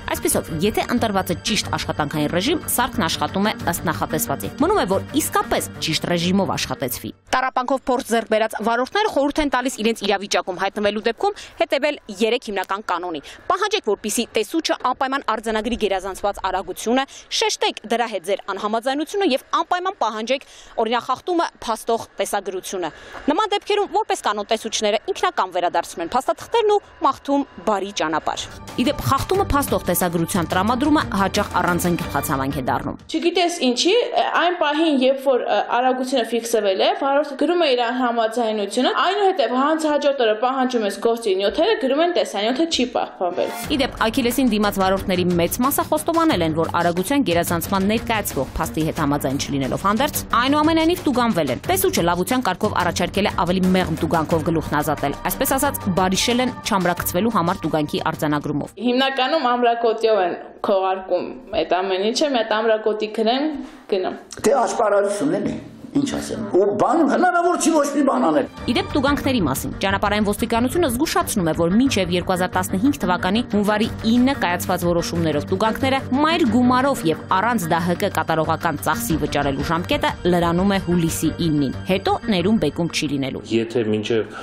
Այսպիսով, եթե ընտրված է ճիշտ աշխատանքային ռեժիմ, սարքն աշխատում է ըստ նախատեսվածի։ Մնում է, որ իսկապես ճիշտ ռեժիմով աշխատեցվի։ Տառապանքով փորձ ձեռք բերած վարորդները խորհուրդ են տալիս իրենց իրավիճակում հայտնվելու դեպքում հետևել 3 հիմնական կանոնի։ Պահանջեք, որպեսզի տեսուչը անպայման արձանագրի գերազանցված արագությունը, շեշտեք դրա հետ ձեր անհամաձայնությունը եւ անպայման պահանջեք օրինախախտումը փաստող տեսագրությունը։ Նման դեպքերում որպես կանոն տեսուչները ինքնական վերադարձնում են փաստաթղթերն ու մաղթում բարի ճանապարհ։ Իդեպ խախտումը փաստող տեսագրության տրամադրումը հաճախ առանձին գլխացավանք է դառնում։ Չգիտես ինչի, այն պահին, երբ որ արագությունը ֆիքսվել է, վարորդը գրում է իր համաձայնությունը, այնուհետև հանց հաջորդ օրը պահանջում ես գործի նյութերը, գրում են տեսանյութը չի պահպանվել։ Իդեպ Աքիլեսին դիմաց վարորդների մեծ մասը խոստովանել են, որ արագության գերազանցման ներկայացվող փաստի հետ համաձայն չլինելով հանդերձ, այնուամենայնիվ տուգանվել են։ Տեսուչը լավության կարգով առաջարկել է ավելի մեղմ տուգանքով գլուխն ազատել, այսպես ասած, բարիշել են չամրակցվելու համար տուգանքի արձանագրումով։ Հիմնականում ամրակոտյով են քողարկում այդ ամեն ինչը, մի հատ ամրակոտի գրեն, գնամ։ Դե աշխարհայությունն է, ինչ ասեմ։ Ու բան հնարավոր չի ոչ մի բան անել։ Իդեպ տուգանքների մասին ճանապարհային ոստիկանությունը զգուշացնում է, որ մինչև 2015 թվականի հունվարի 9-ը կայացված որոշումներով տուգանքները մայր գումարով եւ առանց ԴՀԿ կատարողական ծախսի վճարելու ժամկետը լրանում է հուլիսի 9-ին։ Հետո ներում բեկում չի լինելու։ Եթե մինչև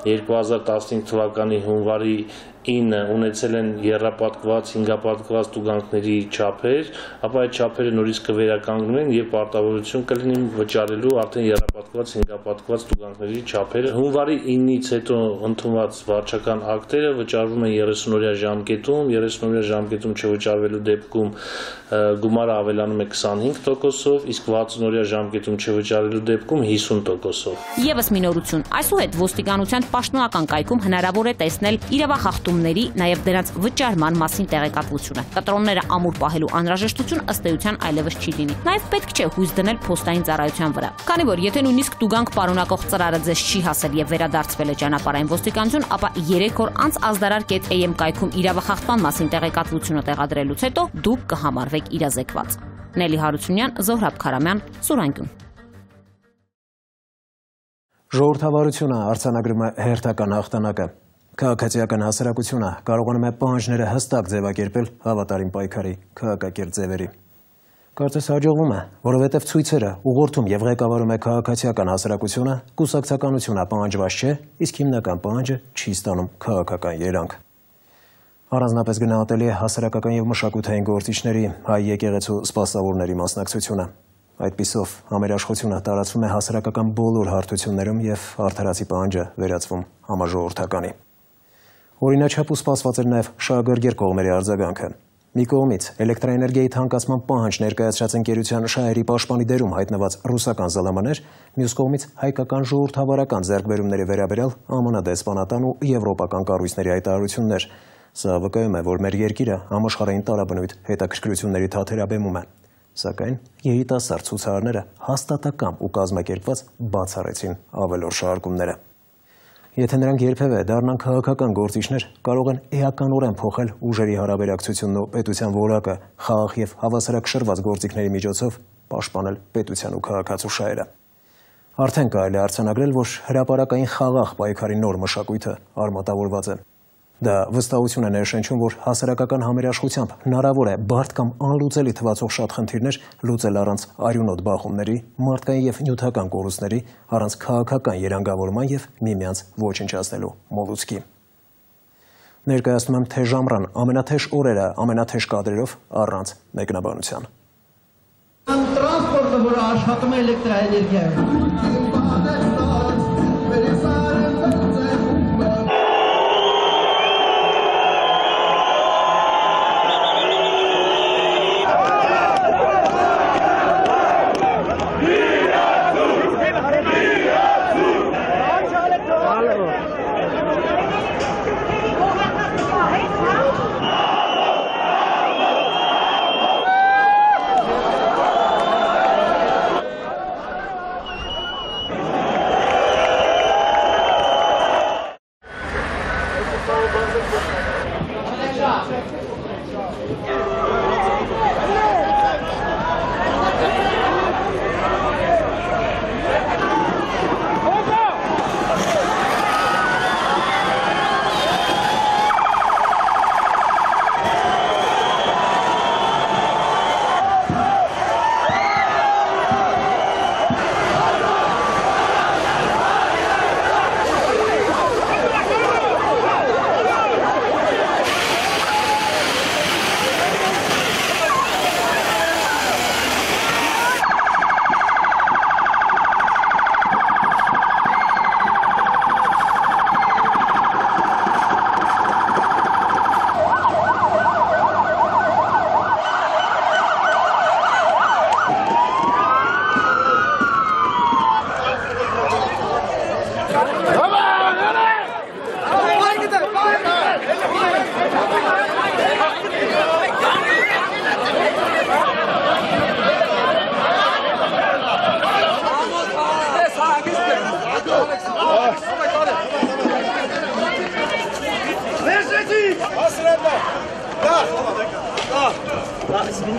2015 թվականի հունվարի ունեցել են եռապատկված, հինգապատկված տուգանքների չափեր, ապա այդ չափերը նորից կվերականգնվեն եւ պարտավորություն կլինի վճարելու արդեն եռապատկված, հինգապատկված տուգանքների չափերը։ Հունվարի 9-ից հետո ընդունված վարչական ակտերը վճարվում են 30-օրյա ժամկետում, 30-օրյա ժամկետում չվճարվելու դեպքում գումարը ավելանում է 25%-ով, իսկ 60-օրյա ժամկետում չվճարելու դեպքում 50%-ով։ Եվս մի նորություն, այսուհետ ոստիկանության պաշտոնական կայքում հնարավոր է տեսնել իրավախախտումների, նաև դրանց վճարման մասին տեղեկատվությունը։ Կտրոնները ամուր պահելու անհրաժեշտություն ըստ էության այլևս չի լինի։ Նաև պետք չէ հույս դնել փոստային ծառայության վրա։ Քանի որ եթե նույնիսկ տուգանք պարունակող ծրարը ձեզ չի հասել եւ վերադարձվել է ճանապարհային ոստիկանություն, ապա 3 օր անց ազդարար.am կայքում իրավախախտման մասին տեղեկատվությունը տեղադրելուց հետո դուք կհամարվեք իրազեկված։ Նելի Հարությունյան, Զոհրաբ Քարամյան, Սուրանգուն։ Ժողովրդավարությունը արձանագրում է հերթական հաղթանակը։ Քաղաքացիական հասարակությունը կարողանում է պահանջները հստակ ձևակերպել հավատարիմ պայքարի քաղաքակիրթ ձևերի։ Կարծես հաջողվում է, որովհետև ցույցերը ուղղորդում եւ ղեկավարում է քաղաքացիական հասարակությունը, կուսակցականությունը պահանջված չէ, իսկ հիմնական պահանջը չի ստանում քաղաքական երանգ։ Առանձնապես գնահատելի է հասարակական եւ մշակութային գործիչների, հայ եկեղեցու սպասավորների մասնակցությունը։ Այդպիսով համերաշխությունը տարածվում է հասարակական բոլոր հարթություններում եւ արդարացի պահանջը վերածվում համաժողովրդականի։ Օրինաչափ ու սպասված էր նաեւ շահագրգիռ կողմերի արձագանքը։ Մի կողմից էլեկտրաէներգիայի թանկացման պահանջ ներկայացրած ընկերության շահերի պաշտպանի դերում հայտնված ռուսական ԶԼՄ-ներ, մյուս կողմից հայկական ժողովրդավարական ձեռքբերումների վերաբերյալ ԱՄՆ դեսպանատան ու եվրոպական կառույցների հայտարարություններ։ Սա վկայում է, որ մեր երկիրը համաշխարհային տարաբնույթ հետաքրքրությունների թաթերաբեմում է։ Սակայն երիտասարդ ցուցարարները հաստատակամ ու կազմակերպված բացառեցին ավելորդ շահարկումները։ Եթե նրանք երբևէ դառնան քաղաքական գործիչներ, կարող են էականորեն փոխել ուժերի հարաբերակցությունն ու պետության որակը, խաղաղ եւ հավասարակշռված գործիքների միջոցով պաշտպանել պետության ու քաղաքացու շահերը։ Արդեն կարելի է արձանագրել, որ հրապարակային խաղաղ պայքարի նոր մշակույթը արմատավորված է։ Դա վստահություն է ներշնչում, որ հասարակական համերաշխությամբ հնարավոր է բարդ կամ անլուծելի թվացող շատ խնդիրներ լուծել առանց արյունոտ բախումների, մարդկային եւ նյութական կորուստների, առանց քաղաքական երանգավորման եւ միմյանց ոչնչացնելու մոլուցքի։ Ներկայացնում եմ թեժ ամռան ամենաթեժ օրերը ամենաթեժ կադրերով առանց մեկնաբանության։ Տրանսպորտը, որը աշխատում է էլեկտրաէներգիայով։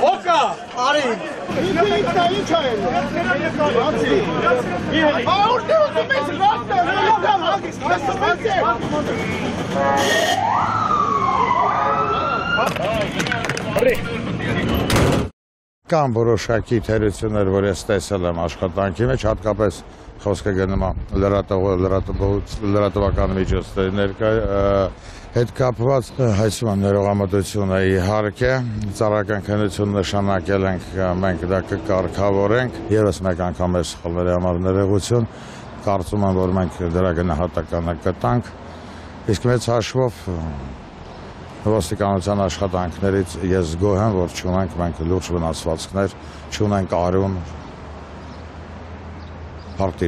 Oka! Ari! Կան որոշակի թերություններ, որ ես տեսել եմ աշխատանքի մեջ, հատկապես խոսքը գնում է լրատվական միջոցների հետ կապված հայցման ներողամտությունը իհարկե ծառայական քննություն նշանակել ենք, մենք դա կկարգավորենք, ևս մեկ անգամ այս սխալների համար ներողություն, կարծում եմ, որ մենք դրա գնահատականը կտանք, իսկ մեծ հաշվով ոստիկանության աշխատանքներից ես զգոհ եմ, որ չունենք մենք լուրջ վնասվածքներ, չունենք արյուն հարկ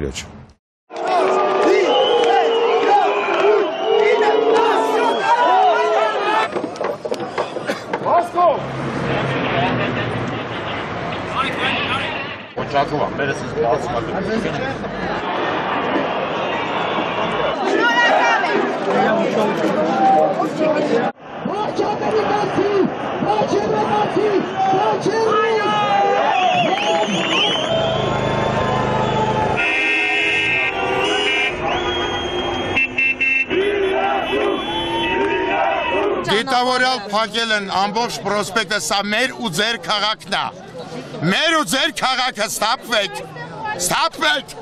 Ճակուվան, մերս ես բացմատում։ Դիտավորյալ փակել են ամբողջ պրոսպեկտը, սա մեր ու ձեր քաղաքն է։ Մեր ու ձեր քաղաքը ստապվեք, ստապվեք։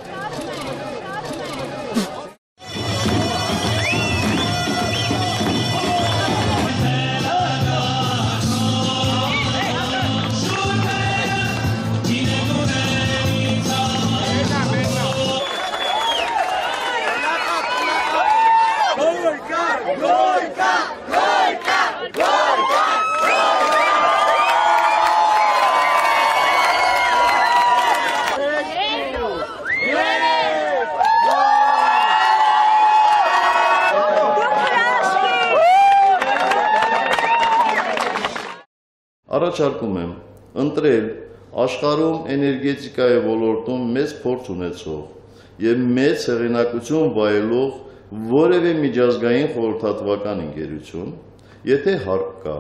Առաջարկում եմ ընտրել աշխարհում էներգետիկայի ոլորտում մեծ փորձ ունեցող եւ մեծ հեղինակություն վայելող որևէ միջազգային խորհրդատվական ընկերություն, եթե հարկ կա,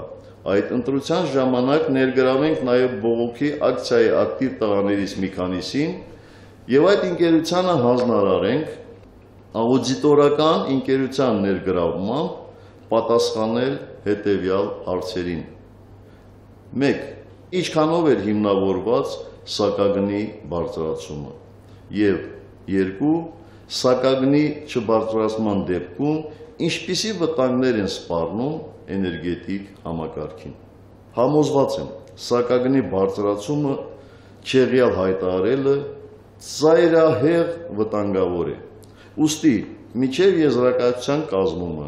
այդ ընտրության ժամանակ ներգրավենք նաեւ բողոքի ակցիայի ակտիվ տղաներից մի քանիսին եւ այդ ընկերությանը հանձնարարենք աուդիտորական ընկերության ներգրավմամբ պատասխանել հետեւյալ հարցերին. 1. Ինչքանով էր հիմնավորված սակագնի բարձրացումը եւ 2. Սակագնի չբարձրացման դեպքում ինչպիսի վտանգներ են սպառնում էներգետիկ համակարգին։ Համոզված եմ, սակագնի բարձրացումը չեղյալ հայտարարելը ծայրահեղ վտանգավոր է։ Ուստի միջև եզրակացության կազմումը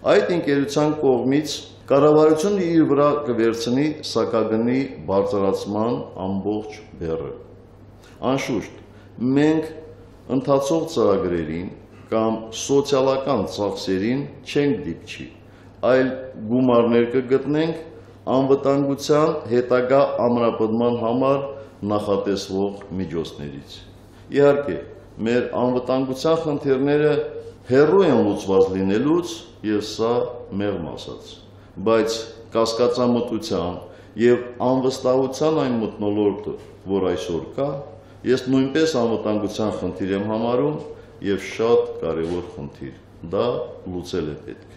այդ ընկերության կողմից կառավարությունը իր վրա կվերցնի սակագնի բարձրացման ամբողջ բեռը։ Անշուշտ, մենք ընթացող ծրագրերին կամ սոցիալական ծախսերին չենք դիպչի, այլ գումարներ կգտնենք անվտանգության հետագա ամրապնդման համար նախատեսվող միջոցներից։ Իհարկե, մեր անվտանգության խնդիրները հեռու են լուծված լինելուց եւ սա մեղմ ասած, բայց կասկածամտության եւ անվստահության այն մթնոլորտը, որ այսօր կա, ես նույնպես անվտանգության խնդիր եմ համարում եւ շատ կարեւոր խնդիր, դա լուծել է պետք։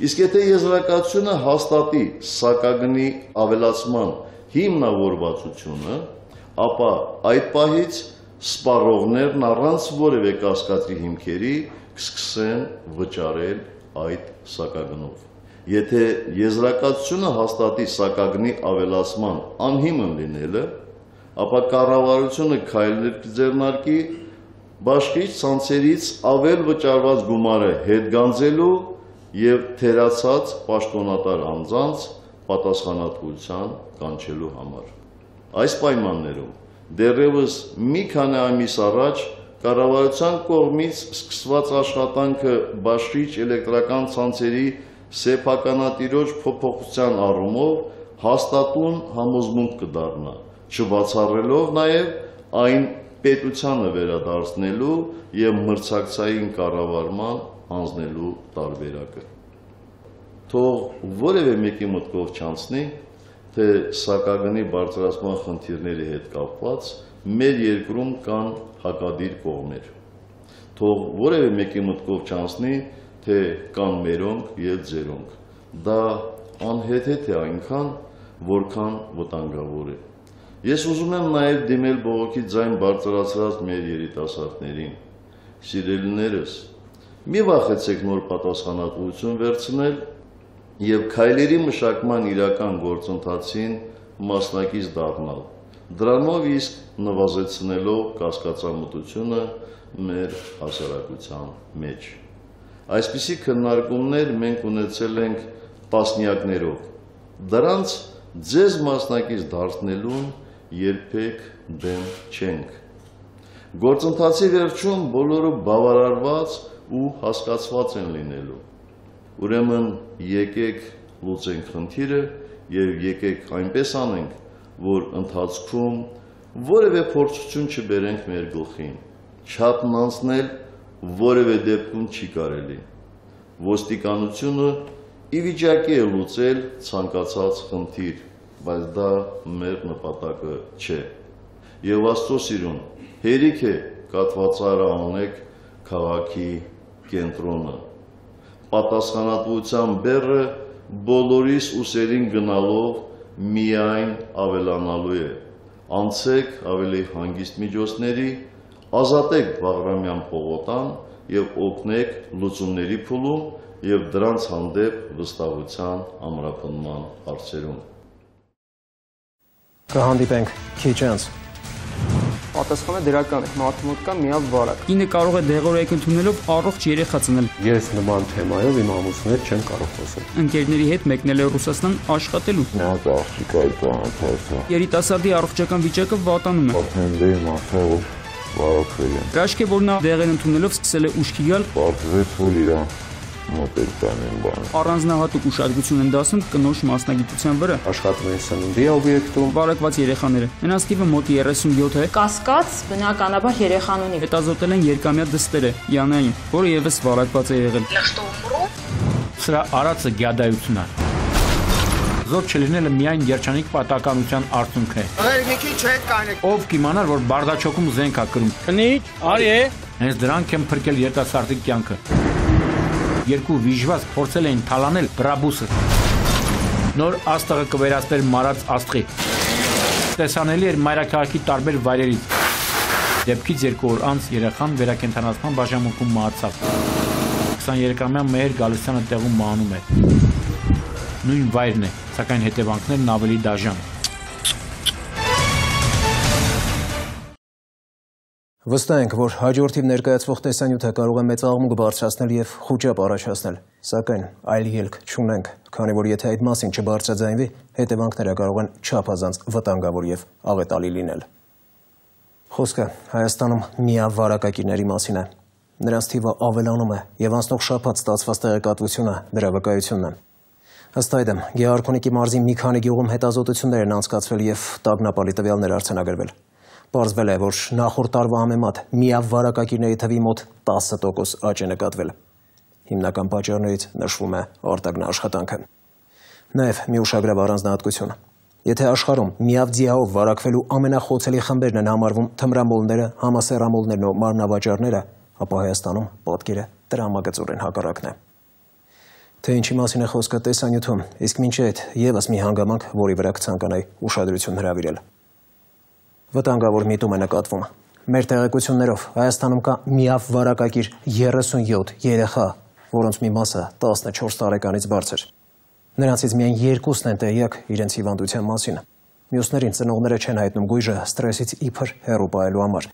Իսկ եթե եզրակացությունը հաստատի սակագնի ավելացման հիմնավորվածությունը, ապա այդ պահից սպառողներն առանց որևէ կասկածի հիմքերի կսկսեն վճարել այդ սակագնով։ Եթե եզրակացությունը հաստատի սակագնի ավելացման անհիմն լինելը, ապա կառավարությունը քայլեր կձեռնարկի բաշխիչ ցանցերից ավել վճարված գումարը հետ գանձելու եւ թերացած պաշտոնատար անձանց պատասխանատվության կանչելու համար։ Այս պայմաններում դեռևս մի քանի ամիս առաջ կառավարության կողմից սկսված աշխատանքը բաշխիչ էլեկտրական ցանցերի սեփականատիրոջ փոփոխության առումով հաստատուն համոզմունք կդառնա, չբացառելով նաև այն պետությանը վերադարձնելու եւ մրցակցային կառավարման հանձնելու տարբերակը։ Թող որևէ մեկի մտքով չանցնի, թե սակագնի բարձրացման խնդիրների հետ կապված մեր երկրում կան հակադիր կողմեր։ Թող որևէ մեկի մտքով չանցնի, թե կան մերոնք եւ ձերոնք։ Դա անհեթեթ է այնքան, որքան վտանգավոր է։ Ես ուզում եմ նաեւ դիմել բողոքի ձայն բարձրացրած մեր երիտասարդներին։ Սիրելիներս, Մի վախեցեք նոր պատասխանատվություն վերցնել եւ քայլերի մշակման իրական գործընթացին մասնակից դառնալ, դրանով իսկ նվազեցնելով կասկածամտությունը մեր հասարակության մեջ։ Այսպիսի քննարկումներ մենք ունեցել ենք տասնյակներով, դրանց ձեզ մասնակից դարձնելուն երբեք դեմ չենք։ Գործընթացի վերջում բոլորը բավարարված ու հասկացված են լինելու։ Ուրեմն եկեք լուծենք խնդիրը եւ եկեք այնպես անենք, որ ընթացքում որևէ փորձություն չբերենք մեր գլխին, չափն անցնել որևէ դեպքում չի կարելի։ Ոստիկանությունը ի վիճակի է լուծել ցանկացած խնդիր, բայց դա մեր նպատակը չէ։ Եվ Աստծո սիրուն, հերիք է կատվածարը անեք քաղաքի կենտրոնը։ Պատասխանատվության բեռը բոլորիս ուսերին գնալով միայն ավելանալու է։ Անցեք ավելի հանգիստ միջոցների, ազատեք Բաղրամյան պողոտան եւ օգնեք լուծումների փուլում եւ դրանց հանդեպ վստահության ամրապնդման հարցերում։ Կհանդիպենք քիչ անց։ Պատասխանը դրական է, մարդու մոտ կա միակ վարակ։ Կինը կարող է դեղորայք ընդունելով առողջ երեխա ծնել։ Ես նման թեմայով իմ ամուսնուհիհետ չեմ կարող խոսել։ Ընկերների հետ մեկնել է Ռուսաստան աշխատելու։ Նա աղջիկայի ծանոթացա։ Երիտասարդի առողջական վիճակը վատանում է։ Պատմել եմ ասա, որ վարակվել եմ։ Կաշկ է, որ նա դեղեր ընդունելով սկսել է ուշքի գալ։ Պարզվեց, որ իր մոտել տանեն բան։ Առանձնահատուկ ուշադրություն են դասում կնոջ մասնագիտության վրա։ Աշխատում են սննդի օբյեկտում։ Վարակված երեխաները։ Նրանց թիվը մոտ 37 է։ Կասկած բնականաբար երեխան ունի։ Հետազոտել են երկամյա դստերը, Յանային, որը եւս վարակված է եղել։ Սրա արածը գյադայություն է։ Զոր չլինելը միայն երջանիկ պատականության արդյունքն է։ Մի քիչ հետ կանեք։ Ով կիմանար, որ բարդաչոքում զենք է կրում։ Քնիչ, արի է։ Հենց դրանք են փրկել երիտասարդի կյանքը։ Երկու վիժված փորձել էին թալանել տրաբուսը։ Նոր աստղը կվերածներ մարած աստղի։ Տեսանելի էր մայրաքաղաքի տարբեր վայրերից։ Դեպքից 2 օր անց երեխան վերակենդանացման բաժանմունքում մահացավ։ 23-ամյա Մեհեր Գալստյանը տեղում մահանում է։ Նույն վայրն է, սակայն հետևանքներն ավելի դաժան։ Վստահ ենք, որ հաջորդիվ ներկայացվող տեսանյութը կարող է մեծ աղմուկ բարձրացնել եւ խոճապ առաջացնել, սակայն այլ ելք չունենք, քանի որ եթե այդ մասին չբարձրաձայնվի, հետևանքները կարող են չափազանց վտանգավոր եւ աղետալի լինել։ Խոսքը Հայաստանում միավարակակիրների մասին է։ Նրանց թիվը ավելանում է եւ անցնող շաբաթ ստացված տեղեկատվությունը դրա վկայությունն է։ Ըստ այդմ, Գեղարքունիքի մարզի մի քանի գյուղում հետազոտություններ են անցկացվել եւ տագնապալի տվյալներ արձանագրվել։ Պարզվել է, որ նախորդ տարվա համեմատ միավարակակիրների թվի մոտ 10% աճ է նկատվել։ Հիմնական պատճառներից նշվում է արտագնաաշխատանքը։ Նաև մի ուշագրավ առանձնահատկություն։ Եթե աշխարհում միավձիահով վարակվելու ամենախոցելի խմբերն են համարվում թմրամոլները, համասեռամոլներն ու մարմնավաճառները, ապա Հայաստանում պատկերը տրամագծորեն հակառակն է։ Թե ինչի մասին է խոսքը տեսանյութում, իսկ մինչ այդ եւս մի հանգամանք, որի վրա կցանկանայի ուշադրություն հրավիրել։ Վտանգավոր միտում է նկատվում։ Մեր տեղեկություններով Հայաստանում կա միավ վարակակիր 37 երեխա, որոնց մի մասը 14 տարեկանից բարձր։ Նրանցից միայն 2-ն են տեղյակ իրենց հիվանդության մասին։ Մյուսներին ծնողները չեն հայտնում գույժը ստրեսից իբր հեռու պահելու համար։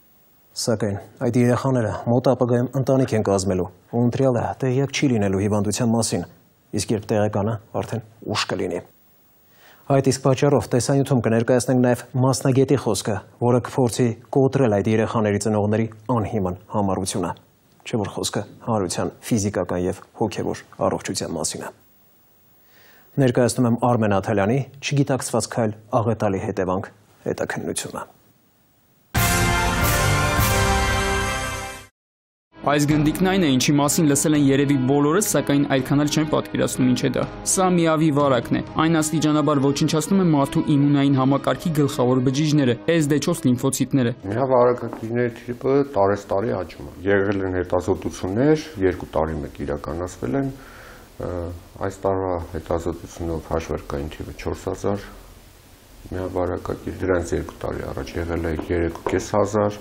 Սակայն այդ երեխաները մոտ ապագայում ընտանիք են կազմելու, ու ընտրյալը տեղյակ չի լինելու հիվանդության մասին, իսկ երբ տեղեկանը արդեն ուշ կլինի։ Այդ իսկ պատճառով տեսանյութում կներկայացնենք նաև մասնագետի խոսքը, որը կփորձի կոտրել այդ երեխաների ծնողների անհիմն համառությունը, չէ որ խոսքը հանրության ֆիզիկական եւ հոգեվոր առողջության մասին է։ Ներկայացնում եմ Արմեն Աթալյանի «Չգիտակցված քայլ, աղետալի հետևանք» հետաքննությունը։ Այս գնդիկն այն է, ինչի մասին լսել են երևի բոլորս, սակայն այդքան էլ չեն պատկերացնում ինչ է դա։ Սա միավի վարակն է։ Այն աստիճանաբար ոչնչացնում է մարդու իմունային համակարգի գլխավոր բջիջները, SD4 լիմֆոցիտները։ Միավարակակիրների թիվը տարեստարի աճում է։ Եղել են հետազոտություններ, 2 տարի մեկ իրականացվել են։ Այս տարվա հետազոտությունով հաշվարկային թիվը 4000 միավարակակիր, դրանց 2 տարի առաջ եղել է 3500,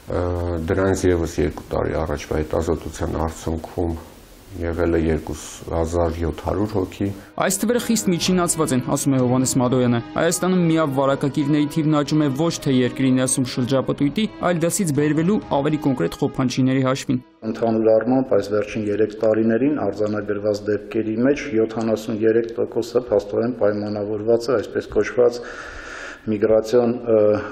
Դրանից եւս 2 տարի առաջվա հետազոտության արդյունքում եղել է 2700 հոգի։ Այս թվերը խիստ միջինացված են, ասում է Հովհաննես Մադոյանը։ Հայաստանում միավ վարակակիրների թիվն աճում է ոչ թե երկրի ներսում շրջապտույտի, այլ դասից բերվելու ավելի կոնկրետ խոփանջիների հաշվին։ Ընդհանուր առմամբ այս վերջին 3 տարիներին արձանագրված դեպքերի մեջ 73%-ը փաստորեն պայմանավորված է այսպես կոչված միգրացիոն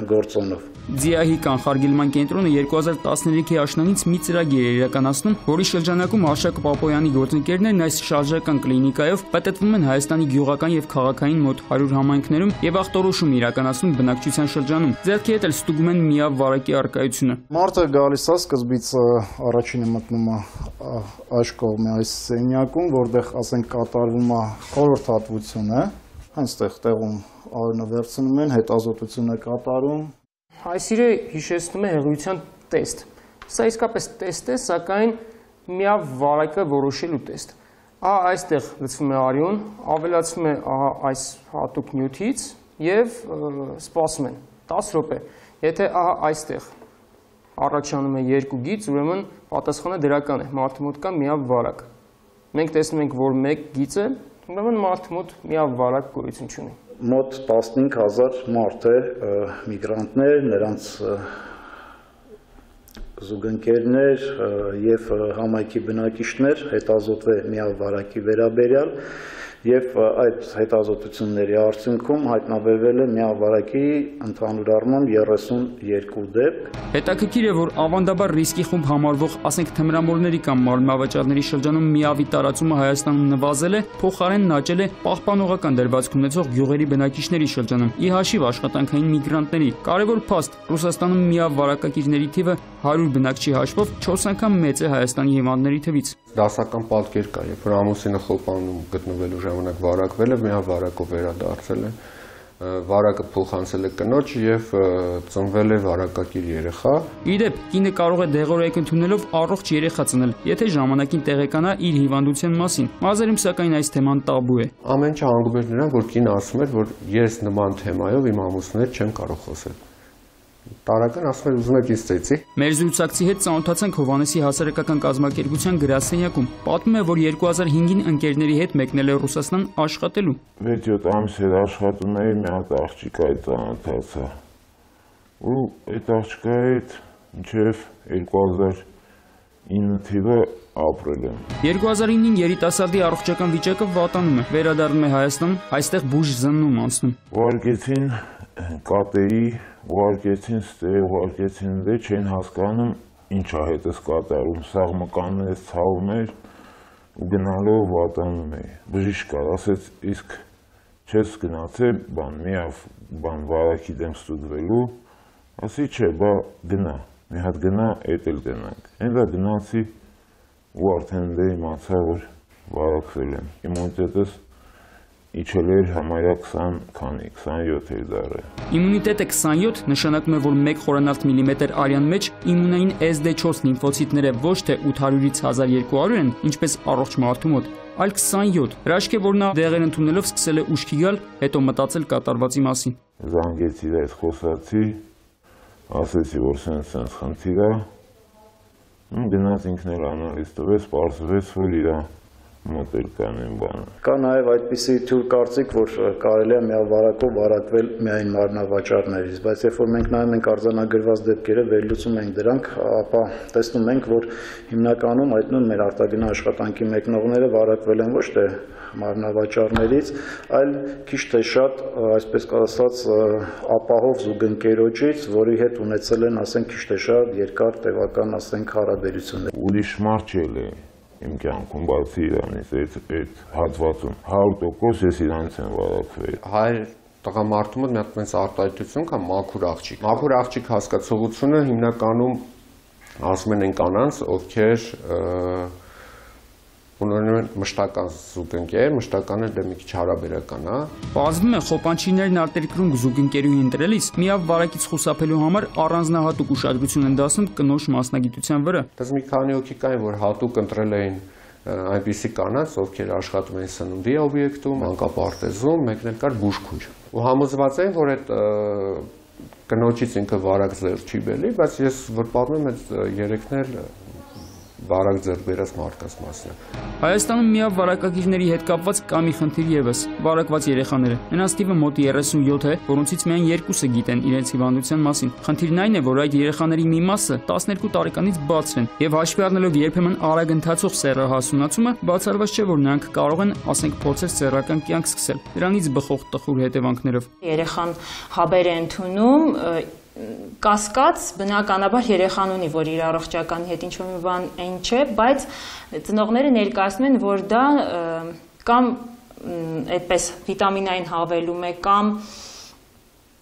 գործոնով։ Ձիահի կանխարգելման կենտրոնը 2013-ի աշնանից մի ծրագիր է իրականացնում, որի շրջանակում Արշակ Պապոյանի գործընկերներն այս շարժական կլինիկայով պատտվում են Հայաստանի գյուղական եւ քաղաքային մոտ 100 համայնքներում եւ ախտորոշում իրականացնում բնակչության շրջանում։ Ձեռքի հետ էլ ստուգում են միավ վարակի առկայությունը։ Մարդը գալիս է սկզբից առաջինը մտնում է այս կողմի այս սենյակում, որտեղ ասենք կատարվում է խորհրդատվությունը, այնտեղ տեղում արյունը վերցնում են, հետազոտություն է կատարում։ Այս իրը հիշեցնում է հեղիության տեստ։ Սա իսկապես տեստ է, սակայն միավ վարակը որոշելու տեստ։ Ահա այստեղ լցվում է արյուն, ավելացվում է ահա այս հատուկ նյութից եւ սպասում են 10 րոպե։ Եթե ահա այստեղ առաջանում է 2 գիծ, ուրեմն պատասխանը դրական է, մարդու մոտ կա միավ վարակ։ Մենք տեսնում ենք, որ 1 գիծ է, ուրեմն մարդու մոտ միավ վարակ գոյություն չունի։ Մոտ 15000 մարդ է, միգրանտներ, նրանց զուգընկերներ եւ համայնքի բնակիչներ հետազոտվել միավ վարակի վերաբերյալ եւ այդ հետազոտությունների արդյունքում հայտնաբերվել է միավ վարակի ընդհանուր առմամբ 32 դեպք։ Հետաքրքիր է, որ ավանդաբար ռիսկի խումբ համարվող, ասենք թմրամոլների կամ մարմնավաճառների շրջանում միավի տարածումը Հայաստանում նվազել է, փոխարենն աճել է պահպանողական դրվածք ունեցող գյուղերի բնակիչների շրջանում, ի հաշիվ աշխատանքային միգրանտների։ Կարևոր փաստ, Ռուսաստանում միավ վարակակիրների թիվը 100 բնակչի հաշվով 4 անգամ մեծ է Հայաստանի հիմնադրամների թվից։ Դասական պատկեր կա, երբ որ ամուսինը խոպանում գտնվելու ժամանակ վարակվել է, միավ վարակով վերադարձել է, վարակը փոխանցել է կնոջ եւ ծնվել է վարակակիր երեխա։ Իդեպ, կինը կարող է դեղորայք ընդունելով առողջ երեխա ծնել, եթե ժամանակին տեղեկանա իր հիվանդության մասին։ Մազերում սակայն այս թեման տաբու է։ Ամեն ինչ հանգում էր նրան, որ կինը ասում էր, որ ես նման թեմայով իմ ամուսնու հետ չեմ կարող խոսել։ Տարական ասում էր ուզում եք ինձ ծեծի։ Մեր զրուցակցի հետ ծանոթացանք Հովհաննեսի հասարակական կազմակերպության գրասենյակում։ Պատմում է, որ 2005-ին ընկերների հետ մեկնել է Ռուսաստան աշխատելու։ 6-7 ամիս էր աշխատում էի, մի հատ աղջիկա հետ ծանոթացա։ Ու այդ աղջիկա հետ մինչև 2009 թիվը ապրել եմ։ 2009-ին երիտասարդի առողջական վիճակը վատանում է, վերադառնում է Հայաստան, այստեղ բուժ զննում անցնում։ Ուղարկեցին կատերի, ուղարկեցին ստեղ, ուղարկեցին դե չեն հասկանում ինչ է հետս կատարում, սաղ մկաններից ցավում էր ու գնալով վատանում էի։ Բժիշկ ասեց, իսկ չես գնացել, բան վարակի դեմ ստուգվելու, ասի չէ, բա գնա, մի հատ գնա, էդ էլ գնանք։ Հենց գնացի ու արդեն դե իմացա, որ վարակվել եմ։ Իմ մոտետս իջել էր համարյա 20 քանի, 27 էր դարը։ Իմունիտետը 27 նշանակում է, որ 1 խորանարդ միլիմետր արյան մեջ իմունային SD4 լիմֆոցիտները ոչ թե 800-ից 1200 են, ինչպես առողջ մարդու մոտ, այլ 27։ Հրաշք է, որ նա դեղեր ընդունելով սկսել է ուշքի գալ, հետո մտածել կատարվածի մասին։ Զանգեցի այդ խոսացի, ասեցի, որ սենց խնդիր է, գնաց ինքն էլ անալիզ տվեց, պարզվեց, որ իրա մոտել կանեն բանը։ Կա նաև այդպիսի թյուր կարծիք, որ կարելի է միավարակով վարակվել միայն մարմնավաճառներից, բայց երբ որ մենք նայում ենք արձանագրված դեպքերը, վերլուծում ենք դրանք, ապա տեսնում ենք, որ հիմնականում այդ նույն մեր արտագնա աշխատանքի մեկնողները վարակվել են ոչ թե մարմնավաճառներից, այլ քիչ թե շատ, այսպես ասած, ապահով զուգընկերոջից, որի հետ ունեցել են, ասենք, քիչ թե շատ երկար տևական, ասենք, հարաբերություններ։ Ուրիշ մարդ չէ իմ կյանքում բացի իրանից այդ հատվածում 100% ես իրանից եմ վարակվել։ Հայր տղամարդու մոտ մի հատ մեծ արտահայտություն կա մաքուր աղջիկ։ Մաքուր աղջիկ հասկացողությունը հիմնականում ասում են կանանց, ովքեր ունենում են մշտական զուգընկեր, մշտականը դե մի քիչ հարաբերական է։ Պարզվում է, խոպանչիներն արտերկրում զուգընկերուհի ընտրելիս միավ վարակից խուսափելու համար առանձնահատուկ ուշադրություն են դասում կնոջ մասնագիտության վրա։ Դες մի քանի հոգի կային, որ հատուկ ընտրել էին այնպիսի կանանց, ովքեր աշխատում էին սննդի օբյեկտում, մանկապարտեզում, մեկն էլ կար բուժքույր։ Ու համոզված էին, որ այդ կնոջից ինքը վարակ ձեռ չի բերի, բայց ես որ պատմեմ այդ երեքն էլ վարակ ձեռ բերած մարդկանց մասն է։ Հայաստանում միավ վարակագիրների հետ կապված կա մի խնդիր ևս՝ վարակված երեխաները։ Նրանց թիվը մոտ 37 է, որոնցից միայն 2-ը գիտեն իրենց հիվանդության մասին։ Խնդիրն այն է, որ այդ երեխաների մի մասը 12 տարեկանից բարձր են, եւ հաշվի առնելով երբեմն արագ ընթացող սեռահասունացումը, բացառված չէ, որ նրանք կարող են, ասենք, փորձել սեռական կյանք սկսել։ Դրանից բխող տխուր հետևանքներով։ Երեխան հաբեր է ընդունում, կասկած բնականաբար երեխան ունի, որ իր առողջականի հետ ինչ-որ մի բան այն չէ, բայց ծնողները ներկայացնում են, որ դա կամ այդպես վիտամինային հավելում է, կամ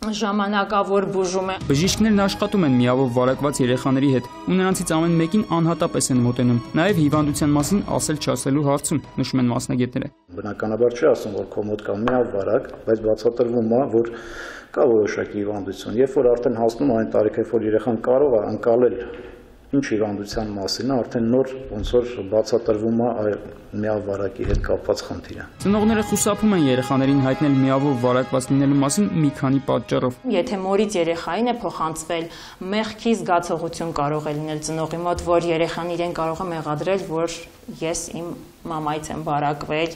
ժամանակավոր բուժում է։ Բժիշկներն աշխատում են միավոր վարակված երեխաների հետ ու նրանցից ամեն մեկին անհատապես են մոտենում, նաև հիվանդության մասին ասել-չասելու հարցում, նշում են մասնագետները։ Բնականաբար չի ասում, որ քո մոտ կա միավ վարակ, բայց բացատրվում է, որ կա որոշակի հիվանդություն, երբ որ արդեն հասնում այն տարիք, երբ որ երեխան կարող է ընկալել ինչ հիվանդության մասին է, արդեն նոր ոնց որ բացատրվում է միավ վարակի հետ կապված խնդիրը։ Ծնողները խուսափում են երեխաներին հայտնել միավոր վարակված լինելու մասին մի քանի պատճառով։ Եթե մորից երեխային է փոխանցվել, մեղքի զգացողություն կարող է լինել ծնողի մոտ, որ երեխան իրեն կարող է մեղադրել, որ ես իմ մամայից եմ վարակվել։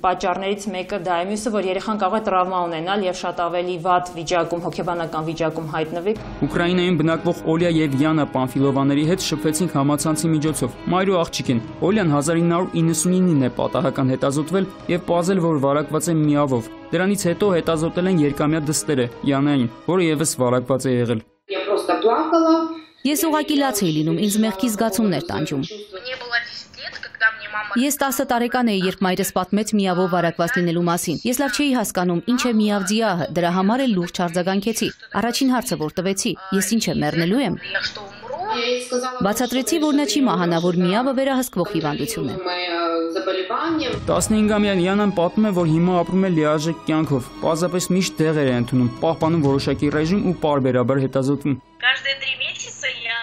Պատճառներից մեկը դա է, մյուսը, որ երեխան կարող է տրավմա ունենալ եւ շատ ավելի վատ վիճակում, հոգեբանական վիճակում հայտնվի։ Ուկրաինայում բնակվող Օլիա եւ Յանա Պանֆիլովաների հետ շփվեցինք համացանցի միջոցով։ Մայրու աղջիկ են։ Օլիան 1999-ին է պատահական հետազոտվել եւ պարզել, որ վարակված է միավով։ Դրանից հետո հետազոտել են երկամյա դստերը Յանային, որը եւս վարակված է եղել։ Ես ուղղակի լաց էի լինում, ինձ մեղքի զգացումներ տանջում։ Ես 10 տարեկան էի, երբ մայրս պատմեց միավով վարակված լինելու մասին։ Ես լավ չէի հասկանում, ինչ է միավ ձիահը, դրա համար էլ լուրջ արձագանքեցի։ Առաջին հարցը, որ տվեցի, ես ինչ եմ, մեռնելու եմ։ Բացատրեցի, որ նա չի մահանա, որ միավը վերահսկվող հիվանդություն է։ 15-ամյա Յանան պատմում է, որ հիմա ապրում է լիարժեք կյանքով, պարզապես միշտ դեղեր է ընդունում, պահպանում որոշակի ռեժիմ ու պարբերաբար հետազոտվում։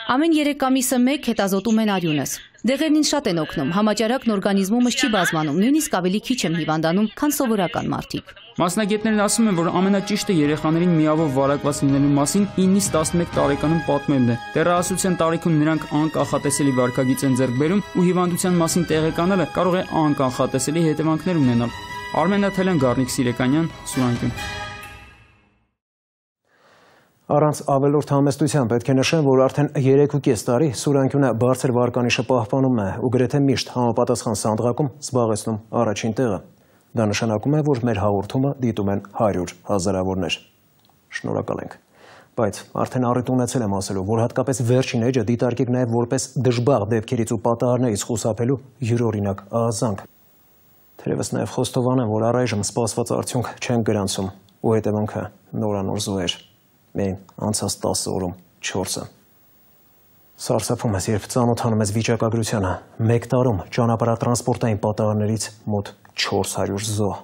Ամեն 3 ամիսը մեկ հետազոտում են արյունս։ Դեղերն ինձ շատ են օգնում, համաճարակն օրգանիզմումս չի բազմանում, նույնիսկ ավելի քիչ եմ հիվանդանում, քան սովորական մարդիկ։ Մասնագետներն ասում են, որ ամենաճիշտը երեխաներին միավով վարակված լինելու մասին 9-ից 11 տարեկանում պատմելն է։ Դեռահասության տարիքում նրանք անկանխատեսելի վարքագիծ են ձեռք բերում ու հիվանդության մասին տեղեկանալը կարող է անկանխատեսելի հետևանքներ ունենալ։ Արմեն Աթելյան, Գառնիկ Սիրեկանյան, Սուրանկյուն։ Առանց ավելորդ համեստության պետք է նշեմ, որ արդեն 3.5 տարի Սուրանկյունը բարձր վարկանիշը պահպանում է ու գրեթե միշտ համապատասխան սանդղակում զբաղեցնում առաջին տեղը։ Դա նշանակում է, որ մեր հաղորդումը դիտում են 100 հազարավորներ։ Շնորհակալ ենք։ Բայց արդեն առիթ ունեցել եմ ասելու, որ հատկապես վերջին էջը դիտարկեք նաև որպես դժբախտ դեպքերից ու պատահարներից խուսափելու յուրօրինակ ահազանգ։ Թերևս նաև խոստովանեմ, որ առայժմ սպասված արդյունք չեն գրանցում ու հետևանքը նորանոր զոհեր։ Միայն անցած 10 օրում 4-ը։ Սարսափում ես, երբ ծանոթանում ես վիճակագրությանը, մեկ տարում ճանապարհատրանսպորտային պատահարներից մոտ 400 զոհ։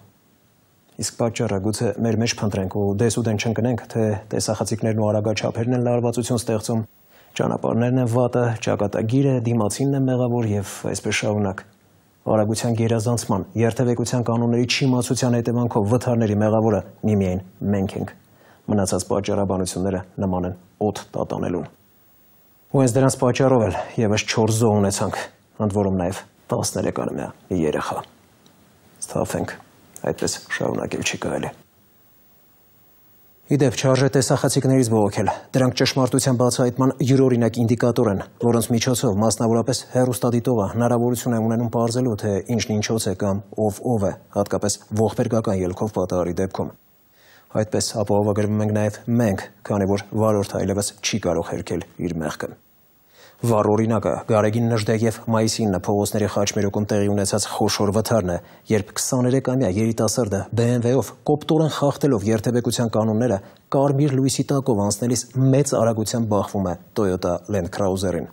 Իսկ պատճառը գուցե մեր մեջ փնտրենք ու դեսուդեն չընկնենք, թե տեսախցիկներն ու արագաչափերն են լարվածություն ստեղծում, ճանապարհներն են վատը, ճակատագիրը, դիմացինն է մեղավոր եւ այսպես շարունակ։ Արագության գերազանցման, երթևեկության կանոնների չիմացության հետևանքով վթարների մեղավորը միմիայն մենք ենք։ Մնացած պատճառաբանությունները նման են օդ տատանելուն։ Ու հենց դրանց պատճառով էլ եւս 4 զոհ ունեցանք, ընդ որում նաեւ 13-ամյա մի երեխա։ Ստաֆենք, այդպես շարունակել չի կարելի։ Իդեպ չարժե տեսախցիկներից բողոքել։ Դրանք ճշմարտության բացահայտման յուրօրինակ ինդիկատոր են, որոնց միջոցով մասնավորապես հեռուստադիտողը հնարավորություն է ունենում պարզելու, թե ինչն ինչոց է կամ ով է, հատկապես ողբերգական ելքով պատահարի դեպքում։ Այդպես ապահովագրվում ենք նաև մենք, քանի որ վարորդը այլևս չի կարող հերքել իր մեղքը։ Վառ օրինակը Գարեգին Նժդեհ եւ մայիսի 9 փողոցների խաչմերուկում տեղի ունեցած խոշոր վթարն է, երբ 23-ամյա երիտասարդը BMW-ով կոպտորեն խախտելով երթևեկության կանոնները կարմիր լույսի տակով անցնելիս մեծ արագությամբ բախվում է Toyota Land Cruiser-ին։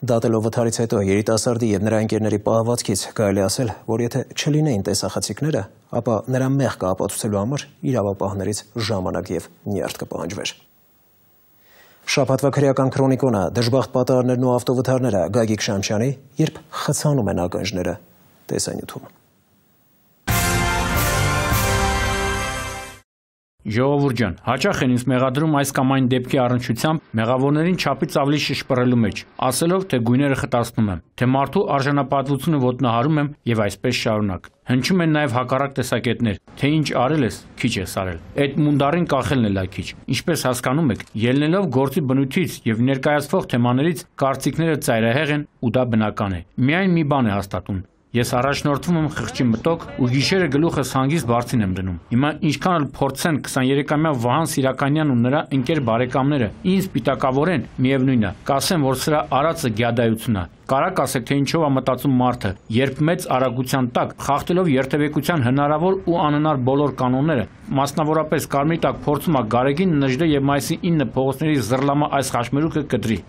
Դատելով վթարից հետո երիտասարդի եւ նրա ընկերների պահվածքից կարելի ասել, որ եթե չլինեին տեսախցիկները, ապա նրա մեղքը ապացուցելու համար իրավապահներից ժամանակ եւ նյարդ կպահանջվեր։ Շաբաթվա քրեական քրոնիկոնը դժբախտ պատահարներն ու ավտովթարները Գագիկ Շամչյանի, երբ խցանում են ականջները տեսանյութում։ Ժողովուրդ ջան, հաճախ են ինձ մեղադրում այս կամ այն դեպքի առնչությամբ մեղավորներին չափից ավելի շշպռելու մեջ, ասելով, թե գույները խտացնում եմ, թե մարդու արժանապատվությունը ոտնահարում եմ եւ այսպես շարունակ։ Հնչում են նաև հակառակ տեսակետներ, թե ինչ արել ես, քիչ ես արել։ Այդ մունդարին կախելն էլ է քիչ։ Ինչպես հասկանում եք, ելնելով գործի բնույթից եւ ներկայացվող թեմաներից կարծիքները ծայրահեղ են ու դա բնական է։ Միայն մի բան է հաստատում։ Ես առաջնորդվում եմ խղճի մտոք ու գիշերը գլուխս հանգիստ բարձին եմ դնում։ Հիմա ինչքան էլ փորձեն 23-ամյա Վահան Սիրականյանն ու նրա ընկեր բարեկամները ինձ պիտակավորեն, միևնույն է, կասեմ, որ սրա արածը գյադայություն է։ Կարակ ասեք, թե ինչով է մտածում մարդը, երբ մեծ արագության տակ, խախտելով երթևեկության հնարավոր ու անհնար բոլոր կանոնները, մասնավորապես Կարմիր տակ փորձում է Գարեգին Նժդե եւ Մայիսի 9 փողոցների զռլամա այս խաչմերուկը կտրի։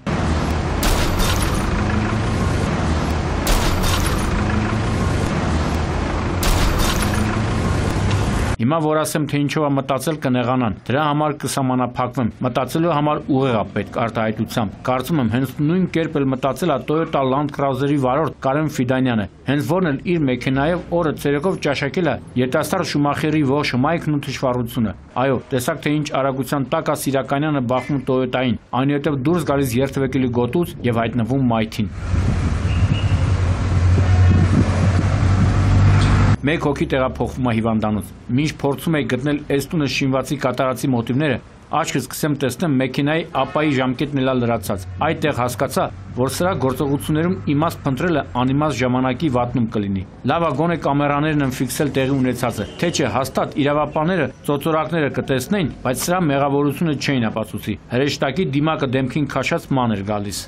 Հիմա որ ասեմ, թե ինչով է մտածել կնեղանան, դրա համար կսահմանափակվեմ, մտածելու համար ուղեղ է պետք արտահայտությամբ։ Կարծում եմ, հենց նույն կերպ էլ մտածել է Toyota Land Cruiser-ի վարորդ Կարեն Ֆիդանյանը, հենց որն էլ իր մեքենայով օրը ցերեկով ճաշակել է երիտասարդ Շումախերի ողջ հմայքն ու թշվառությունը։ Այո, տեսակ թե ինչ արագության տակ է Սիրականյանը բախվում Toyota-ին, այնուհետև դուրս գալիս երթևեկելի գոտուց եւ հայտնվում մայթին։ Մեկ հոգի տեղափոխվում է հիվանդանոց։ Մինչ փորձում էի գտնել Էստունը շինվածի կատարածի մոտիվները, աչքս սկսեմ տեսնեմ մեքենայի ապայի ժամկետն էլա լրացած։ Այդտեղ հասկացա, որ սրա գործողություններում իմաստ փնտրելը անիմաստ ժամանակի վատնում կլինի։ Լավա գոնե կամերաներն են ֆիքսել տեղի ունեցածը, թե չէ հաստատ իրավապանները ծոծորակները կտեսնեին, բայց սրա մեղավորությունը չէին ապացուցի։ Հրեշտակի դիմակը դեմքին քաշած ման էր գալիս։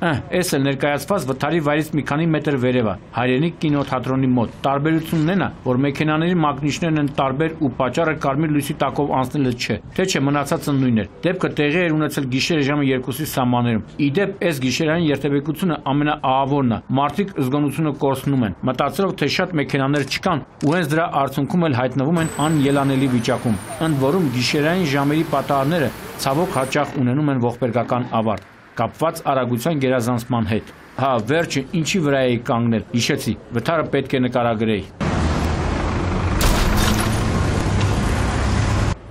Էս էլ ներկայացված վթարի վայրից մի քանի մետր վերև է, Հայրենիք կինոթատրոնի մոտ։ Տարբերությունն են, որ մեքենաների մագնիշներն են տարբեր ու պատճառը կարմիր լույսի տակով անցնելը չէ, թե չէ մնացածը նույնն էր։ Դեպքը տեղի էր ունեցել գիշերը ժամը 2-ի սահմաններում։ Իդեպ այս գիշերային երթևեկությունը ամենաահավորն է, մարդիկ զգոնությունը կորցնում են, մտածելով, թե շատ մեքենաներ չկան ու հենց դրա արդյունքում էլ հայտնվում են անելանելի վիճակում։ Ընդ որում գիշերային ժամերի պատահարները ցավոք հաճախ ունենում են ողբերգական ավարտ, կապված արագության գերազանցման հետ։ Հա, վերջը ինչի վրա էի կանգնել, հիշեցի, վթարը պետք է նկարագրեի։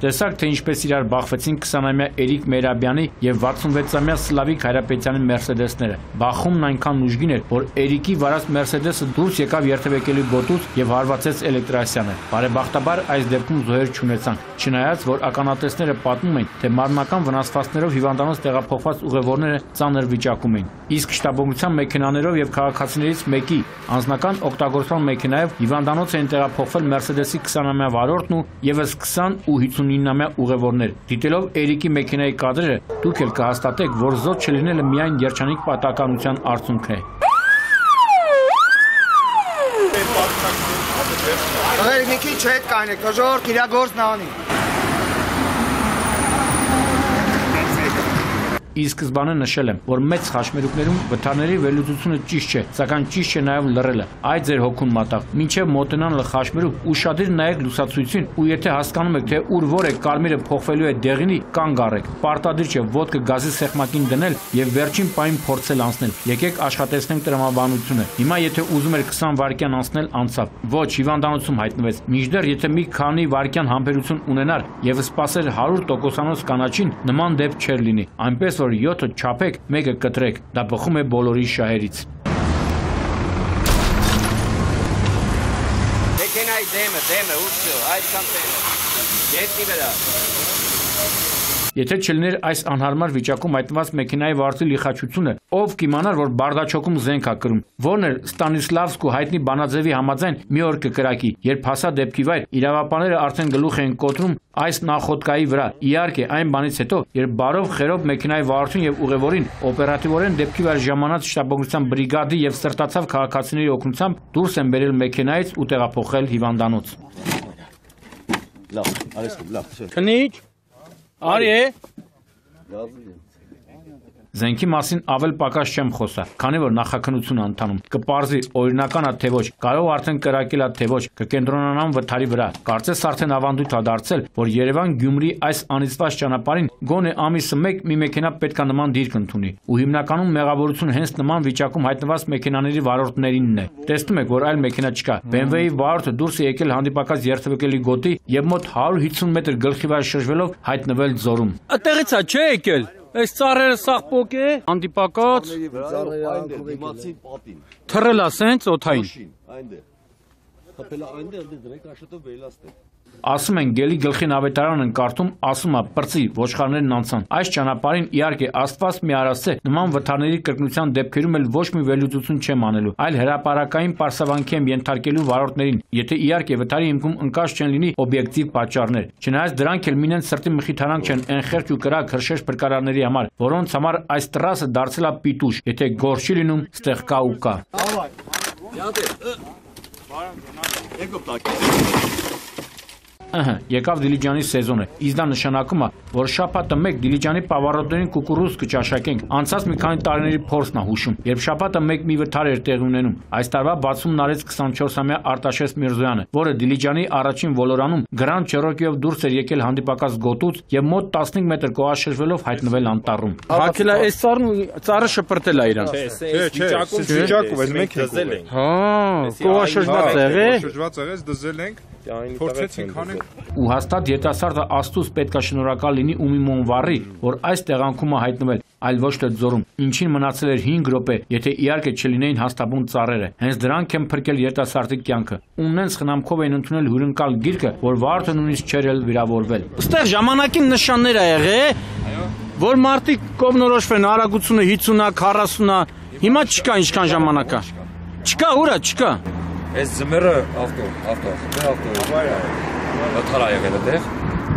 Տեսակ, թե ինչպես իրար բախվեցին 20-ամյա Էրիկ Մերաբյանի եւ 66-ամյա Սլավիկ Հայրապետյանի Մերսեդեսները։ Բախումն այնքան ուժգին էր, որ Էրիկի վարած Մերսեդեսը դուրս եկավ երթևեկելի գոտուց եւ հարվածեց էլեկտրասյանը։ Բարեբախտաբար այս դեպքում զոհեր չունեցանք, չնայած որ ականատեսները պատմում են, թե մարմնական վնասվածքներով հիվանդանոց տեղափոխված ուղևորները ծանր վիճակում էին։ Իսկ շտաբողության մեքենաներով եւ քաղաքացիներից մեկի անձնական օգտագործման մեքենայով հիվանդանոց էին տեղափոխվել Մերսեդեսի 20-ամյա վարորդն ու եւս 20 ու 59-ամյա ուղևորներ։ Դիտելով Էրիկի մեքենայի կադրերը, դուք էլ կհաստատեք, որ զոհ չլինելը միայն երջանիկ պատահականության արդյունքն է։ Աղեր մի քիչ հետ կանեք, ժողովուրդ իր գործն անի։ Ի սկզբանե նշել եմ, որ մեծ խաչմերուկներում վթարների վերլուծությունը ճիշտ չէ, սակայն ճիշտ չէ նաև լռելը։ Այդ ձեր հոգուն մատաղ։ Մինչև մոտենան խաչմերուկ ուշադիր նայեք լուսացույցին ու եթե հասկանում եք, թե ուր որ է կարմիրը փոխվելու է դեղինի, կանգ առեք։ Պարտադիր չէ ոդկը գազի սեղմակին դնել եւ վերջին պահին փորձել անցնել։ Եկեք աշխատեցնենք տրամաբանությունը։ Հիմա եթե ուզում եք 20 վայրկյան անցնել, անցավ։ Ոչ, հիվանդանոցում հայտնվեց։ Մինչդեռ եթե մի քանի վայրկյան համբերություն ունենար եւ սպասեր 100% կանաչին, նման դեպք չէր լինի։ Այնպես որ 7-ը չափեք, մեկը կտրեք, դա բխում է բոլորի շահերից։ Մեքենայի դեմը, ուղղը, այդքան դեմը, ետնի վրա։ Եթե չլիներ այս անհարմար վիճակում հայտնված մեքենայի վարորդի լիխաչությունը, ով կիմանար, որ Բարդաչոկում զենք է կրում։ Որն էր Ստանիսլավսկ ու հայտնի Բանաձևի համաձայն մի օր կկրակի, երբ հասա դեպքի վայր, իրավապանները արդեն գլուխ էին կոտրում այս նախոտկայի վրա։ Իհարկե, այն բանից հետո, երբ բարով խերով մեքենայի վարորդին եւ ուղևորին օպերատիվորեն դեպքի վայր ժամանած շտաբողության բրիգադի եւ սրտացավ քաղաքացիների օգնությամբ դուրս են բերել մեքենայից ու տեղափոխել հիվանդանոց։ Քնիչ Արի է։ Զենքի մասին ավել պակաս չեմ խոսա, քանի որ նախաքննություն ընթանում։ Կպարզի օրինական է թե ոչ, կարող արդեն կրակել է թե ոչ, կկենտրոնանան վթարի վրա։ Կարծես արդեն ավանդույթ է դարձել, որ Երևան-Գյումրի այս անիծված ճանապարհին գոնե ամիսը մեկ մի մեքենա պետք է նման դիրք ընդունի։ Ու հիմնականում մեղավորությունը հենց նման վիճակում հայտնված մեքենաների վարորդներինն է։ Տեսնում եք, որ այլ մեքենա չկա։ BMW-ի վարորդը դուրս է եկել հանդիպակաց երթևեկելի գոտի եւ մոտ 150 մետր գլխի վրա շրջվելով հայտնվել ձորում։ Այդտեղից է չէ եկել։ Այս ծառերը սաղ պոկ է, հանդիպակաց։ Թռել է սենց օթային։ Ասում են գելի գլխին ավետարան են կարդում, ասում է պրծի ոչխարներն անցան։ Այս ճանապարհին իհարկե Աստված մի արասցե նման վթարների կրկնության դեպքերում էլ ոչ մի վերլուծություն չեմ անելու, այլ հրապարակային պարսավանքի եմ ենթարկելու վարորդներին, եթե իհարկե վթարի հիմքում ընկած չեն լինի օբյեկտիվ պատճառներ։ Չնայած դրանք էլ մինեն սրտի մխիթարանք չեն այն խեղճ ու կրակ հրշեջ փրկարարների համար, որոնց համար այս տրասը դարձել է պիտուշ, եթե գործ չի լինում, ստեղ կա ու կա։ Եկավ Դիլիջանի սեզոնը, իսկ դա նշանակում է, որ շաբաթը մեկ Դիլիջանի պավարոտներին կուկուռուզ կճաշակենք։ Անցած մի քանի տարիների փորձն է հուշում, երբ շաբաթը մեկ մի վթար էր տեղի ունենում։ Այս տարվա բացումն արեց 24-ամյա Արտաշես Միրզոյանը, որը Դիլիջանի առաջին ոլորանում Գրանդ Չերոկիով դուրս էր եկել հանդիպակաց գոտուց եւ մոտ 15 մետր կողաշրջվելով հայտնվել անտառում։ Հակել է այս ծառը շպրտել է իրան։ Վիճակով էլ մենք դզել ենք։ Հա, կողաշրջված եղե։ Շրջված եղես դզել ենք։ Փորձեցինք անենք։ Ու հաստատ երիտասարդը Աստծուց պետք է շնորհակալ լինի ու մի մոնվառի, որ այս տեղանքում է հայտնվել, այլ ոչ թե ձորում, ինչին մնացել էր 5 րոպե, եթե իհարկե չլինեին հաստաբուն ծառերը։ Հենց դրանք են փրկել երիտասարդի կյանքը։ Ու նենց խնամքով էին ընդունել հյուրընկալ գիրքը, որ վարորդը նույնիսկ չէր էլ վիրավորվել։ Այստեղ ժամանակին նշաններ ա եղել, որ մարդիկ կողմնորոշվեն արագությունը 50-ա, 40-ա, հիմա չկա ինչքան ժամանակ ա։ Չկա, ուրա, չկա։ Այս զմերը ավտո, վթար ա եղել այդտեղ,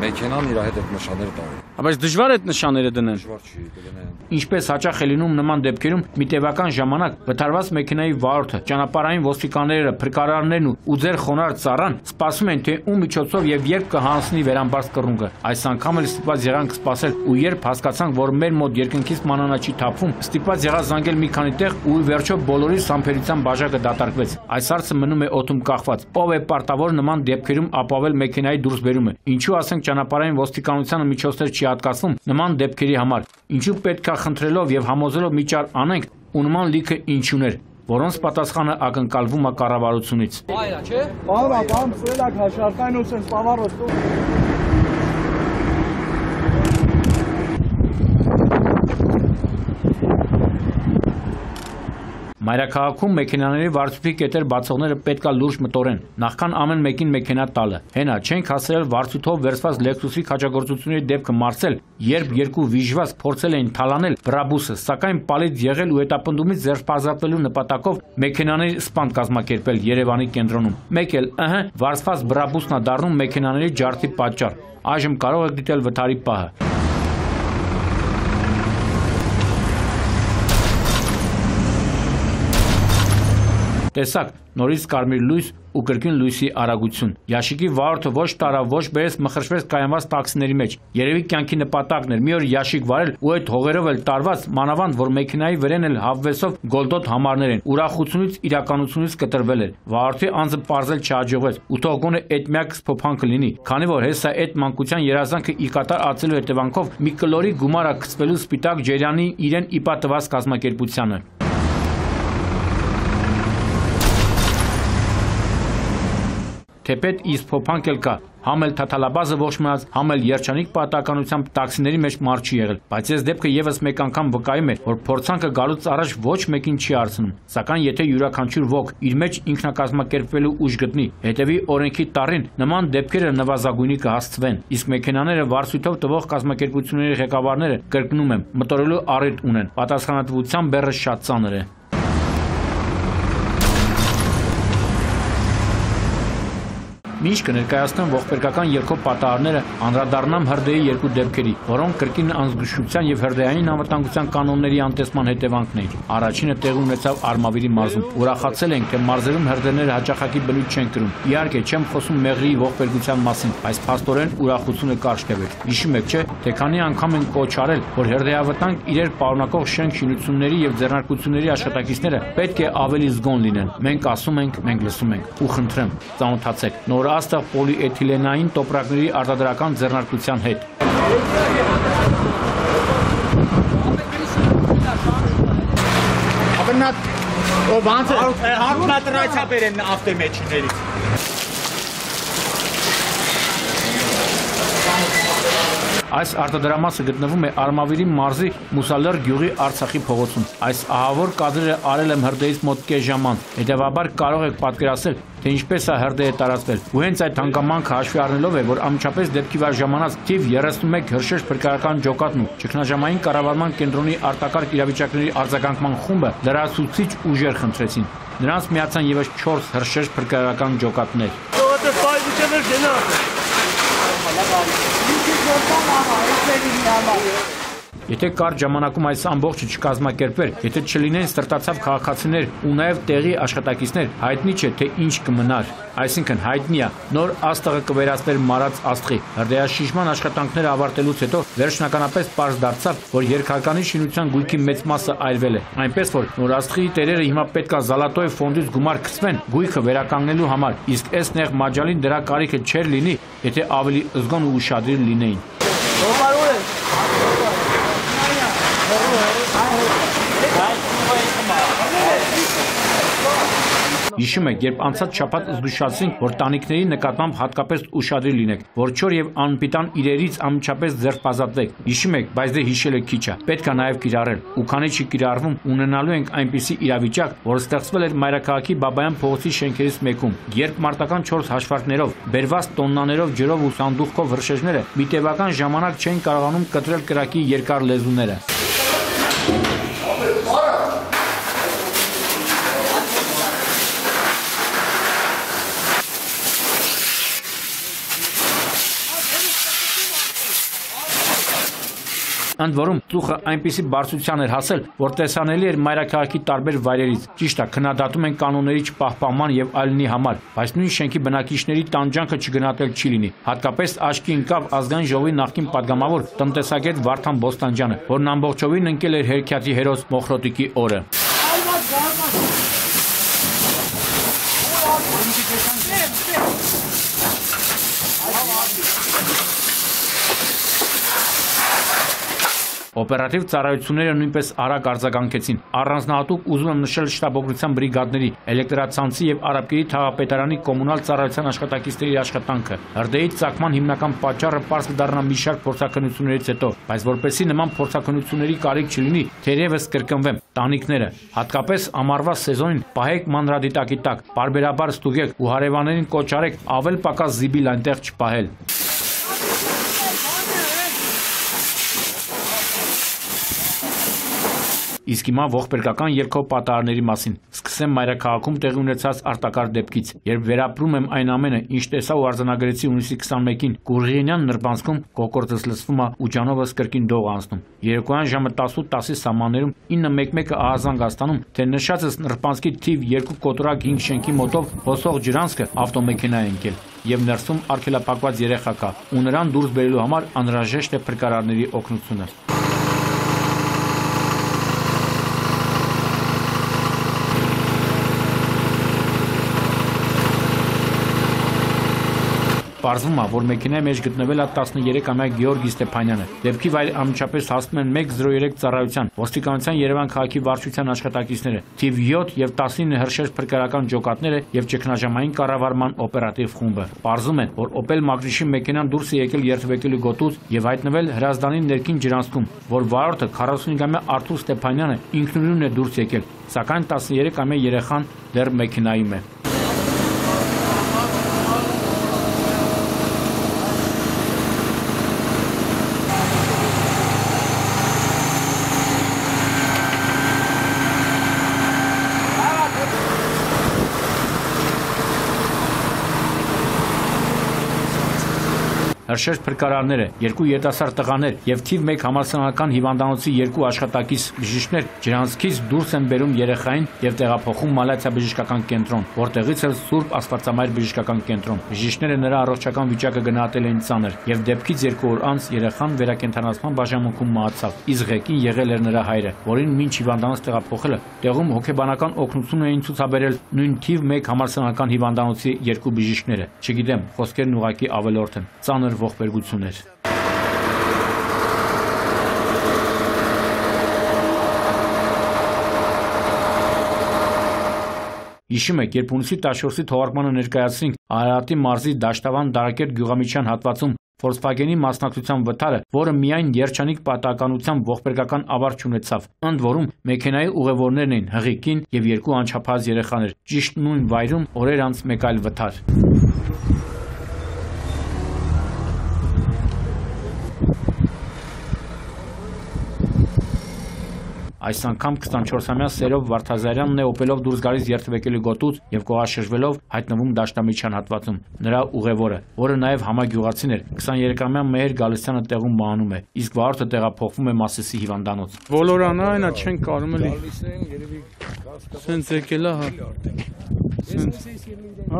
մեքենան իր հետ այդ նշանները տալու։ Բայց դժվար է այդ նշանները դնել։ Դժվար չի դնել։ Ինչպես հաճախ է լինում նման դեպքերում, մի տևական ժամանակ վթարված մեքենայի վարորդը, ճանապարհային ոստիկանները, փրկարարներն ու ձեր խոնարհ ծառան սպասում են, թե ում միջոցով եւ երբ կհանձնի վերամբարձ կռունգը։ Այս անգամ էլ ստիպված եղանք սպասել, ու երբ հասկացանք, որ մեր մոտ երկնքից մանանա չի թափվում, ստիպված եղա զանգել մի քանի տեղ ու վերջո բոլորի սամփերության բաժակը դատարկվեց։ Այս հարցը մնում է օդում կախված։ Ով է պարտավոր նման դեպքերում ապավել մեքենայի դուրսբերումը։ Ինչու ասենք ճանապարհային ոստիկանությանը միջոցներ չի հատկացվում նման դեպքերի համար։ Ինչու պետք է խնդրելով եւ համոզելով միջար անենք ու նման լիքը ինչուներ, որոնց պատասխանը ակնկալվում է կառավարությունից։ Այո, չէ։ Բան, սելակ հաշարտային ու sense պավարոստու։ Մայրաքաղաքում մեքենաների վարձույթի կետեր բացողները պետքա լուրջ մտորեն, նախքան ամեն մեկին մեքենա տալը։ Հենա չենք հասցրել վարձույթով վերցված Lexus-ի քաջագործությունների դեպքը մարսել, երբ երկու վիժված փորձել էին թալանել Brabus-ը, սակայն պալիծ եղել ու հետապնդումից ձերբազատվելու նպատակով մեքենաների սպանդ կազմակերպել Երևանի կենտրոնում։ Մեկ էլ, վարձված Brabus-ն է դառնում մեքենաների ջարդի պատճառ։ Այժմ կարող եք դիտել վթարի պահը։ Տեսակ, նորից կարմիր լույս ու կրկին լույսի արագություն։ Յաշիկի վարորդը ոչ տարավ, ոչ բերեց մխրշվեց կայանված տաքսիների մեջ։ Երևի կյանքի նպատակն էր մի օր յաշիկ վարել ու այդ հողերով էլ տարված, մանավանդ որ մեքենայի վրեն էլ հավվեսով գոլդոտ համարներ են։ Ուրախությունից իրականությունից կտրվել էր։ Վարորդի անձը պարզել չհաջողվեց ու թող գոնե այդ միակ սփոփանքը լինի, քանի որ հեսա այդ մանկության երազանքը ի կատար ածելու հետևանքով մի կլորի գումար է գցվելու Սպիտակ Ջերյանի իրեն իպատված կազմակերպությանը։ Թեպետ իսկ փոփանք էլ կա, համ էլ թաթալաբազը ողջ մնաց, համ էլ երջանիկ պատահականությամբ տաքսիների մեջ մարդ չի եղել, բայց այս դեպքը եւս մեկ անգամ վկայում է, որ փորձանքը գալուց առաջ ոչ մեկին չի արցնում, սակայն եթե յուրաքանչյուր ոք իր մեջ ինքնակազմակերպվելու ուժ գտնի, հետևի օրենքի տառին, նման դեպքերը նվազագույնի կհասցվեն, իսկ մեքենաները վարձույթով տվող կազմակերպությունների ղեկավարները, կրկնում եմ, մտորելու առիթ ունեն, պատասխանատվության բեռը շատ ծանր է։ Մինչ կներկայացնեմ ողբերգական երգով պատահարները, անդրադառնամ հրդեհի երկու դեպքերի, որոնք կրկին անզգուշության եւ հրդեհային անվտանգության կանոնների անտեսման հետևանքն էին։ Առաջինը տեղի ունեցավ Արմավիրի մարզում։ Ուրախացել ենք, թե մարզերում հրդեհները հաճախակի բնույթ չեն կրում։ Իհարկե, չեմ խոսում մեղրի ողբերգության մասին, բայց փաստորեն ուրախությունը կարճ տևեց։ Հիշում եք, չէ՞, թե քանի անգամ են կոչ արել, որ հրդեհավտանգ իրեր պարունակող շենք-շինությունների եւ ձեռնարկությունների աշխատակիցները պետք է ավելի զգոն լինեն։ Մենք ասում ենք, մենք լսում ենք ու խնդրեմ, ծանոթացեք նոր աստղ պոլիէթիլենային տոպրակների արտադրական ձեռնարկության հետ։ Ապնատ ո՞վ է հարմատրայցա բերեն ավտոմեջներից։ Այս արտադրամասը գտնվում է Արմավիրի մարզի Մուսալեր գյուղի Արցախի փողոցում։ Այս ահավոր կադրերը արել եմ հրդեհից մոտ կես ժամ անց։ Հետևաբար կարող եք պատկերացնել, թե ինչպես է հրդեհը տարածվել։ Ու հենց այդ հանգամանքը հաշվի առնելով է, որ անմիջապես դեպքի վար ժամանած թիվ 31 հրշեջ փրկարարական ջոկատն ու ճգնաժամային կառավարման կենտրոնի արտակարգ իրավիճակների արձագանքման խումբը լրացուցիչ ուժեր խնդրեցին։ Նրանց միացան եւս 4 հրշեջ փրկարարական ջոկատներ։ Եթե կարճ ժամանակում այս ամբողջը չկազմակերպվեր, եթե չլինեն ստրտացավ քաղաքացիներ ու նաև տեղի աշխատակիցներ, հայտնի չէ, թե ինչ կմնար։ Այսինքն հայտնի է, նոր աստղը կվերածվեր մարած աստղի։ Հրդեհաշիժման աշխատանքները ավարտելուց հետո վերջնականապես պարզ դարձավ, որ երկհարկանի շինության գույքի մեծ մասը այրվել է։ Այնպես որ նոր աստղի տերերը հիմա պետք է Զալատոյ ֆոնդից գումար գցվեն գույքը վերականգնելու համար, իսկ այս նեղ մաջալին դրա կարիքը չէր լինի, եթե ավելի զգոն ու ուշադիր լինեին։ Հիշում եք, երբ անցած շաբաթ զգուշացրինք, որ տանիքների նկատմամբ հատկապես ուշադիր լինեք, որ չոր եւ անպիտան իրերից անմիջապես ձերբազատվեք։ Հիշում եք, բայց դե հիշելը քիչ է, պետք է նաեւ կիրառել։ Ու քանի չի կիրառվում, ունենալու ենք այնպիսի իրավիճակ, որ ստեղծվել էր Մայրաքաղաքի Բաբայան փողոցի շենքերից մեկում, երբ մարտական 4 հաշվարկներով, բերված տոննաներով ջրով ու սանդուղքով հրշեջները մի տևական ժամանակ չեն կարողանում կտրել կրակի երկար լեզուները։ Ընդ որում ծուխը այնպիսի բարձրության էր հասել, որ տեսանելի էր Մայրաքաղաքի տարբեր վայրերից։ Ճիշտ է, քննադատում են կանոնների չպահպանման եւ այլնի համար, բայց նույն շենքի բնակիչների տանջանքը չգնահատել չի լինի։ Հատկապես աչքի ընկավ ազգային ժողովի նախկին падգամավոր տնտեսագետ Վարդան Բոստանջյանը, որն ամբողջովին ընկել էր հերքյաթի հերոս Մոխրոտիկի օրը։ Օպերատիվ ծառայությունները նույնպես արագ արձագանքեցին։ Առանձնահատուկ ուզում եմ նշել շտաբօգնության բրիգադների, էլեկտրացանցի եւ Արաբկերի թաղապետարանի կոմունալ ծառայության աշխատակիցների աշխատանքը։ Հրդեհի ծագման հիմնական պատճառը պարզ կդառնա մի շարք փորձաքննություններից հետո, բայց որպեսզի նման փորձաքննությունների կարիք չլինի, թերևս կրկնվեմ, տանիքները, հատկապես ամառվա սեզոնին պահեք մանրադիտակի տակ, պարբերաբար ստուգեք ու հարևաններին կոչ արեք ավել պակաս զիբիլ այնտեղ չպահել։ Իսկ հիմա ողբերգական երգով պատահարների մասին։ Սկսեմ Մայրաքաղաքում տեղի ունեցած արտակարգ դեպքից, երբ վերապրում եմ այն ամենը, ինչ տեսա ու արձանագրեցի հունիսի 21-ին Գուրգենյան Նրբանցքում, կոկորդս լսվում է ու ջանովս կրկին դող անցնում։ Երեկոյան ժամը 18:10-ի սահմաններում 911-ը ահազանգ ստանում, թե նշածս Նրբանցքի թիվ 2 կոտորակ 5 շենքի մոտով հոսող ջրանցքը ավտոմեքենա է ընկել եւ ներսում արգելափակված երեխա կա, ու նրան դուրս բերելու համար անհրաժեշտ է փրկարարների օգնությունը։ Պարզվում է, որ մեքենայի մեջ գտնվել է 13-ամյա Գեորգի Ստեփանյանը։ Դեպքի վայր անմիջապես հասնում են 103 ծառայության, ոստիկանության Երևան քաղաքի վարչության աշխատակիցները, թիվ 7 եւ 19 հրշեջ փրկարարական ջոկատները եւ ճգնաժամային կառավարման օպերատիվ խումբը։ Պարզում են, որ Opel Magrish-ի մեքենան դուրս է եկել երթվեկելու գոտուց եւ հայտնվել Հրազդանի ներքին ջրանցքում, որ վարորդը 45-ամյա Արթուր Ստեփանյանը ինքնուրույն է դուրս եկել, սակայն 13-ամյա երեխան դեռ մեքենայում է։ հրշեջ փրկարարները, 2 երիտասարդ տղաներ եւ թիվ 1 համալսարանական հիվանդանոցի 2 աշխատակից բժիշկներ ջրանցքից դուրս են բերում երեխային եւ տեղափոխում Մալաթիա բժշկական կենտրոն, որտեղից էլ Սուրբ Աստվածամայր բժշկական կենտրոն։ Բժիշկները նրա առողջական վիճակը գնահատել էին ծանր եւ դեպքից 2 օր անց երեխան վերակենդանացման բաժանմունքում մահացավ։ Իսկ ղեկին եղել էր նրա հայրը, որին մինչ հիվանդանոց տեղափոխելը տեղում հոգեբանական օգնություն էին ցուցաբերել նույն թիվ 1 համալսարանական հիվանդանոցի 2 բժիշկները։ Չգիտեմ, խոսքերն ուղղակի ավելորդ են։ Ծանր ողբերգություններ։ Հիշում եք, երբ հունիսի 14-ի թողարկմանը ներկայացրինք Արարատի մարզի Դաշտավան Դարակերտ գյուղամիջյան հատվածում Volkswagen-ի մասնակցության վթարը, որը միայն երջանիկ պատահականությամբ ողբերգական ավարտ չունեցավ, ընդ որում մեքենայի ուղևորներն էին հղի կին եւ 2 անչափահաս երեխաներ, ճիշտ նույն վայրում օրեր անց մեկ այլ վթար։ Այս անգամ 24-ամյա Սերով Վարդազարյանն է օպելով դուրս գալիս երթվեկելի գոտուց եւ կողաշրջվելով հայտնվում Դաշտամիջյան հատվածում։ Նրա ուղևորը, որը նաեւ համագյուղացին էր, 23-ամյա Մեհեր Գալստյանը տեղում մահանում է, իսկ վարորդը տեղափոխվում է Մասիսի հիվանդանոց։ Բոլորանա այնա չեն կարում էլի։ Սենց եկել է, հա։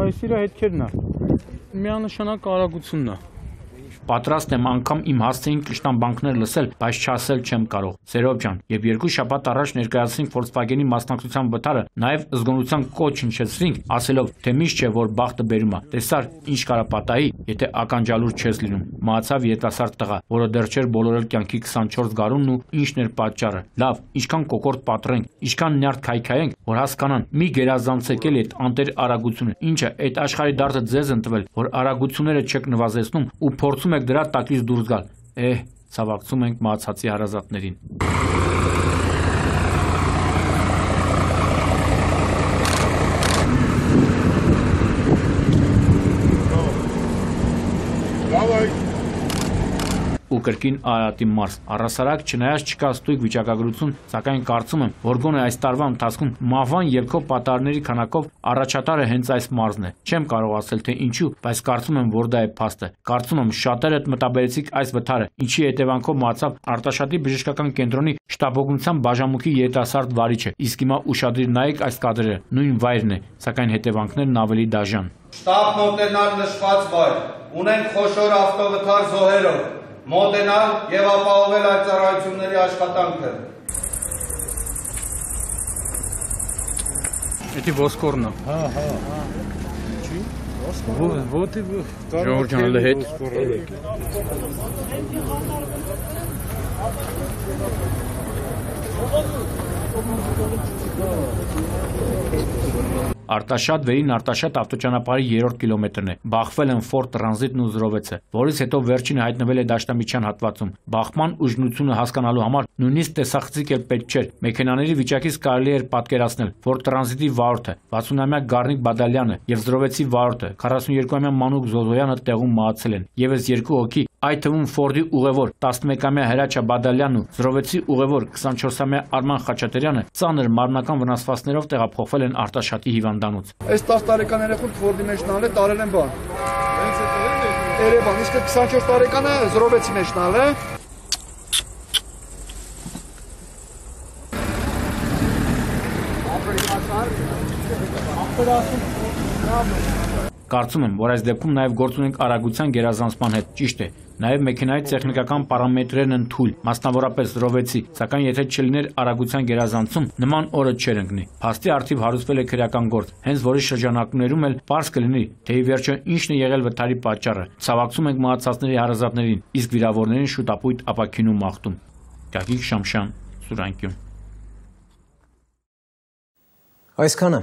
Այս իր հետքերն է։ Միանշանակ արագությունն է։ Պատրաստ եմ անգամ իմ հասցեին կշտամբանքներ լսել, բայց չասել չեմ կարող։ Սերով ջան, եւ 2 շաբաթ առաջ ներկայացրինք Volkswagen-ի մասնակցության վթարը, նաեւ զգոնության կոչ հնչեցրինք, ասելով, թե միշտ չէ, որ բախտը բերում է։ Տեսար, ինչ կարա պատահի, եթե ականջալուր չես լինում։ Մահացավ երիտասարդ տղա, որը դեռ չէր բոլորել կյանքի 24 գարունն ու ինչն էր պատճառը։ Լավ, ինչքան կոկորտ պատռենք, ինչքան նյարդ քայքայենք, որ հասկանան, մի գերազանցեք էլի այդ անտեր արագությունը։ Ինչը այդ աշխարհի դարձը ձեզ ընտվել, որ արագությունները չեք նվազեցնում ու փորձում եք դրա տակից դուրս գալ։ Ցավակցում ենք մահացածի հարազատներին։ Ու կրկին Արարատի մարզ։ Առհասարակ չնայած չկա ստույգ վիճակագրություն, սակայն կարծում եմ, որ գոնե այս տարվա ընթացքում մահվան ելքով պատահարների քանակով առաջատարը հենց այս մարզն է։ Չեմ կարող ասել թե ինչու, բայց կարծում եմ, որ դա է փաստը։ Կարծում եմ շատերդ մտաբերեցիք այս վթարը, ինչի հետևանքով մահացավ Արտաշատի բժշկական կենտրոնի շտաբօգնության բաժանմունքի երիտասարդ վարիչը։ Իսկ հիմա ուշադիր նայեք այս կադրերը, նույն վայրն է, սակայն հետևանքներն ավելի դաժան։ Շտաբ մոտենալ նշված վայր, ունենք խոշոր ավտովթար զոհերով, մոտենալ եւ ապահովել այդ ծառայությունների աշխատանքը։ Էդի ոսկորն է։ Հա։ Չի։ Ոսկոր։ Ժորժանալը հետ։ Արտաշատ վերին Արտաշատ ավտոճանապարհի 3-րդ կիլոմետրն է։ Բախվել են Ford Transit-ն ու Զրովեցը, որից հետո վերջինը հայտնվել է Դաշտամիջյան հատվածում։ Բախման ուժգնությունը հասկանալու համար նույնիսկ տեսախցիկ էլ պետք չէր։ Մեքենաների վիճակից կարելի էր պատկերացնել Ford Transit-ի վարորդը, 60-ամյա Գառնիկ Բադալյանը եւ Զրովեցի վարորդը, 42-ամյա Մանուկ Զոզոյանը տեղում մահացել են։ Եվս 2 հոգի, այդ թվում Ford-ի ուղևոր 11-ամյա Հրաչա Բադալյանն ու Զրովեցի ուղևոր 24-ամյա Արման Խաչատրյանը ծանր մարմնական վնասվածքներով տեղափոխվել են Արտաշատի հիվանդանոց։ Այս 10 տարեկան երեխուն Ford-ի մեջ նալը տարել են բան։ Երևան, իսկ 24 տարեկանը Զրովեցի մեջ նալը։ Կարծում եմ, որ այս դեպքում նաև գործ ունենք արագության գերազանցման հետ։ Ճիշտ է, նաև մեքենայի տեխնիկական պարամետրերն են թույլ, մասնավորապես Զրովեցի, սակայն եթե չլիներ արագության գերազանցում, նման օրը չէր ընկնի։ Փաստի առթիվ հարուցվել է քրեական գործ, հենց որի շրջանակներում էլ պարզ կլինի, թե ի վերջո ինչն է եղել վթարի պատճառը։ Ցավակցում ենք մահացածների հարազատներին, իսկ վիրավորներին շուտապույտ ապաքինում մաղթում։ Գագիկ Շամշյան, Սուրանկյուն։ Այսքանը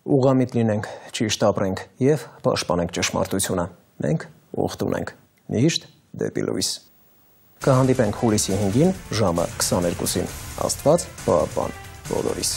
ուղղամիտ լինենք, ճիշտ ապրենք եւ պաշտպանենք ճշմարտությունը։ Մենք ուխտ ունենք։ Միշտ դեպի լույս։ Կհանդիպենք հուլիսի 5-ին ժամը 22-ին։ Աստված պահապան բոլորիս։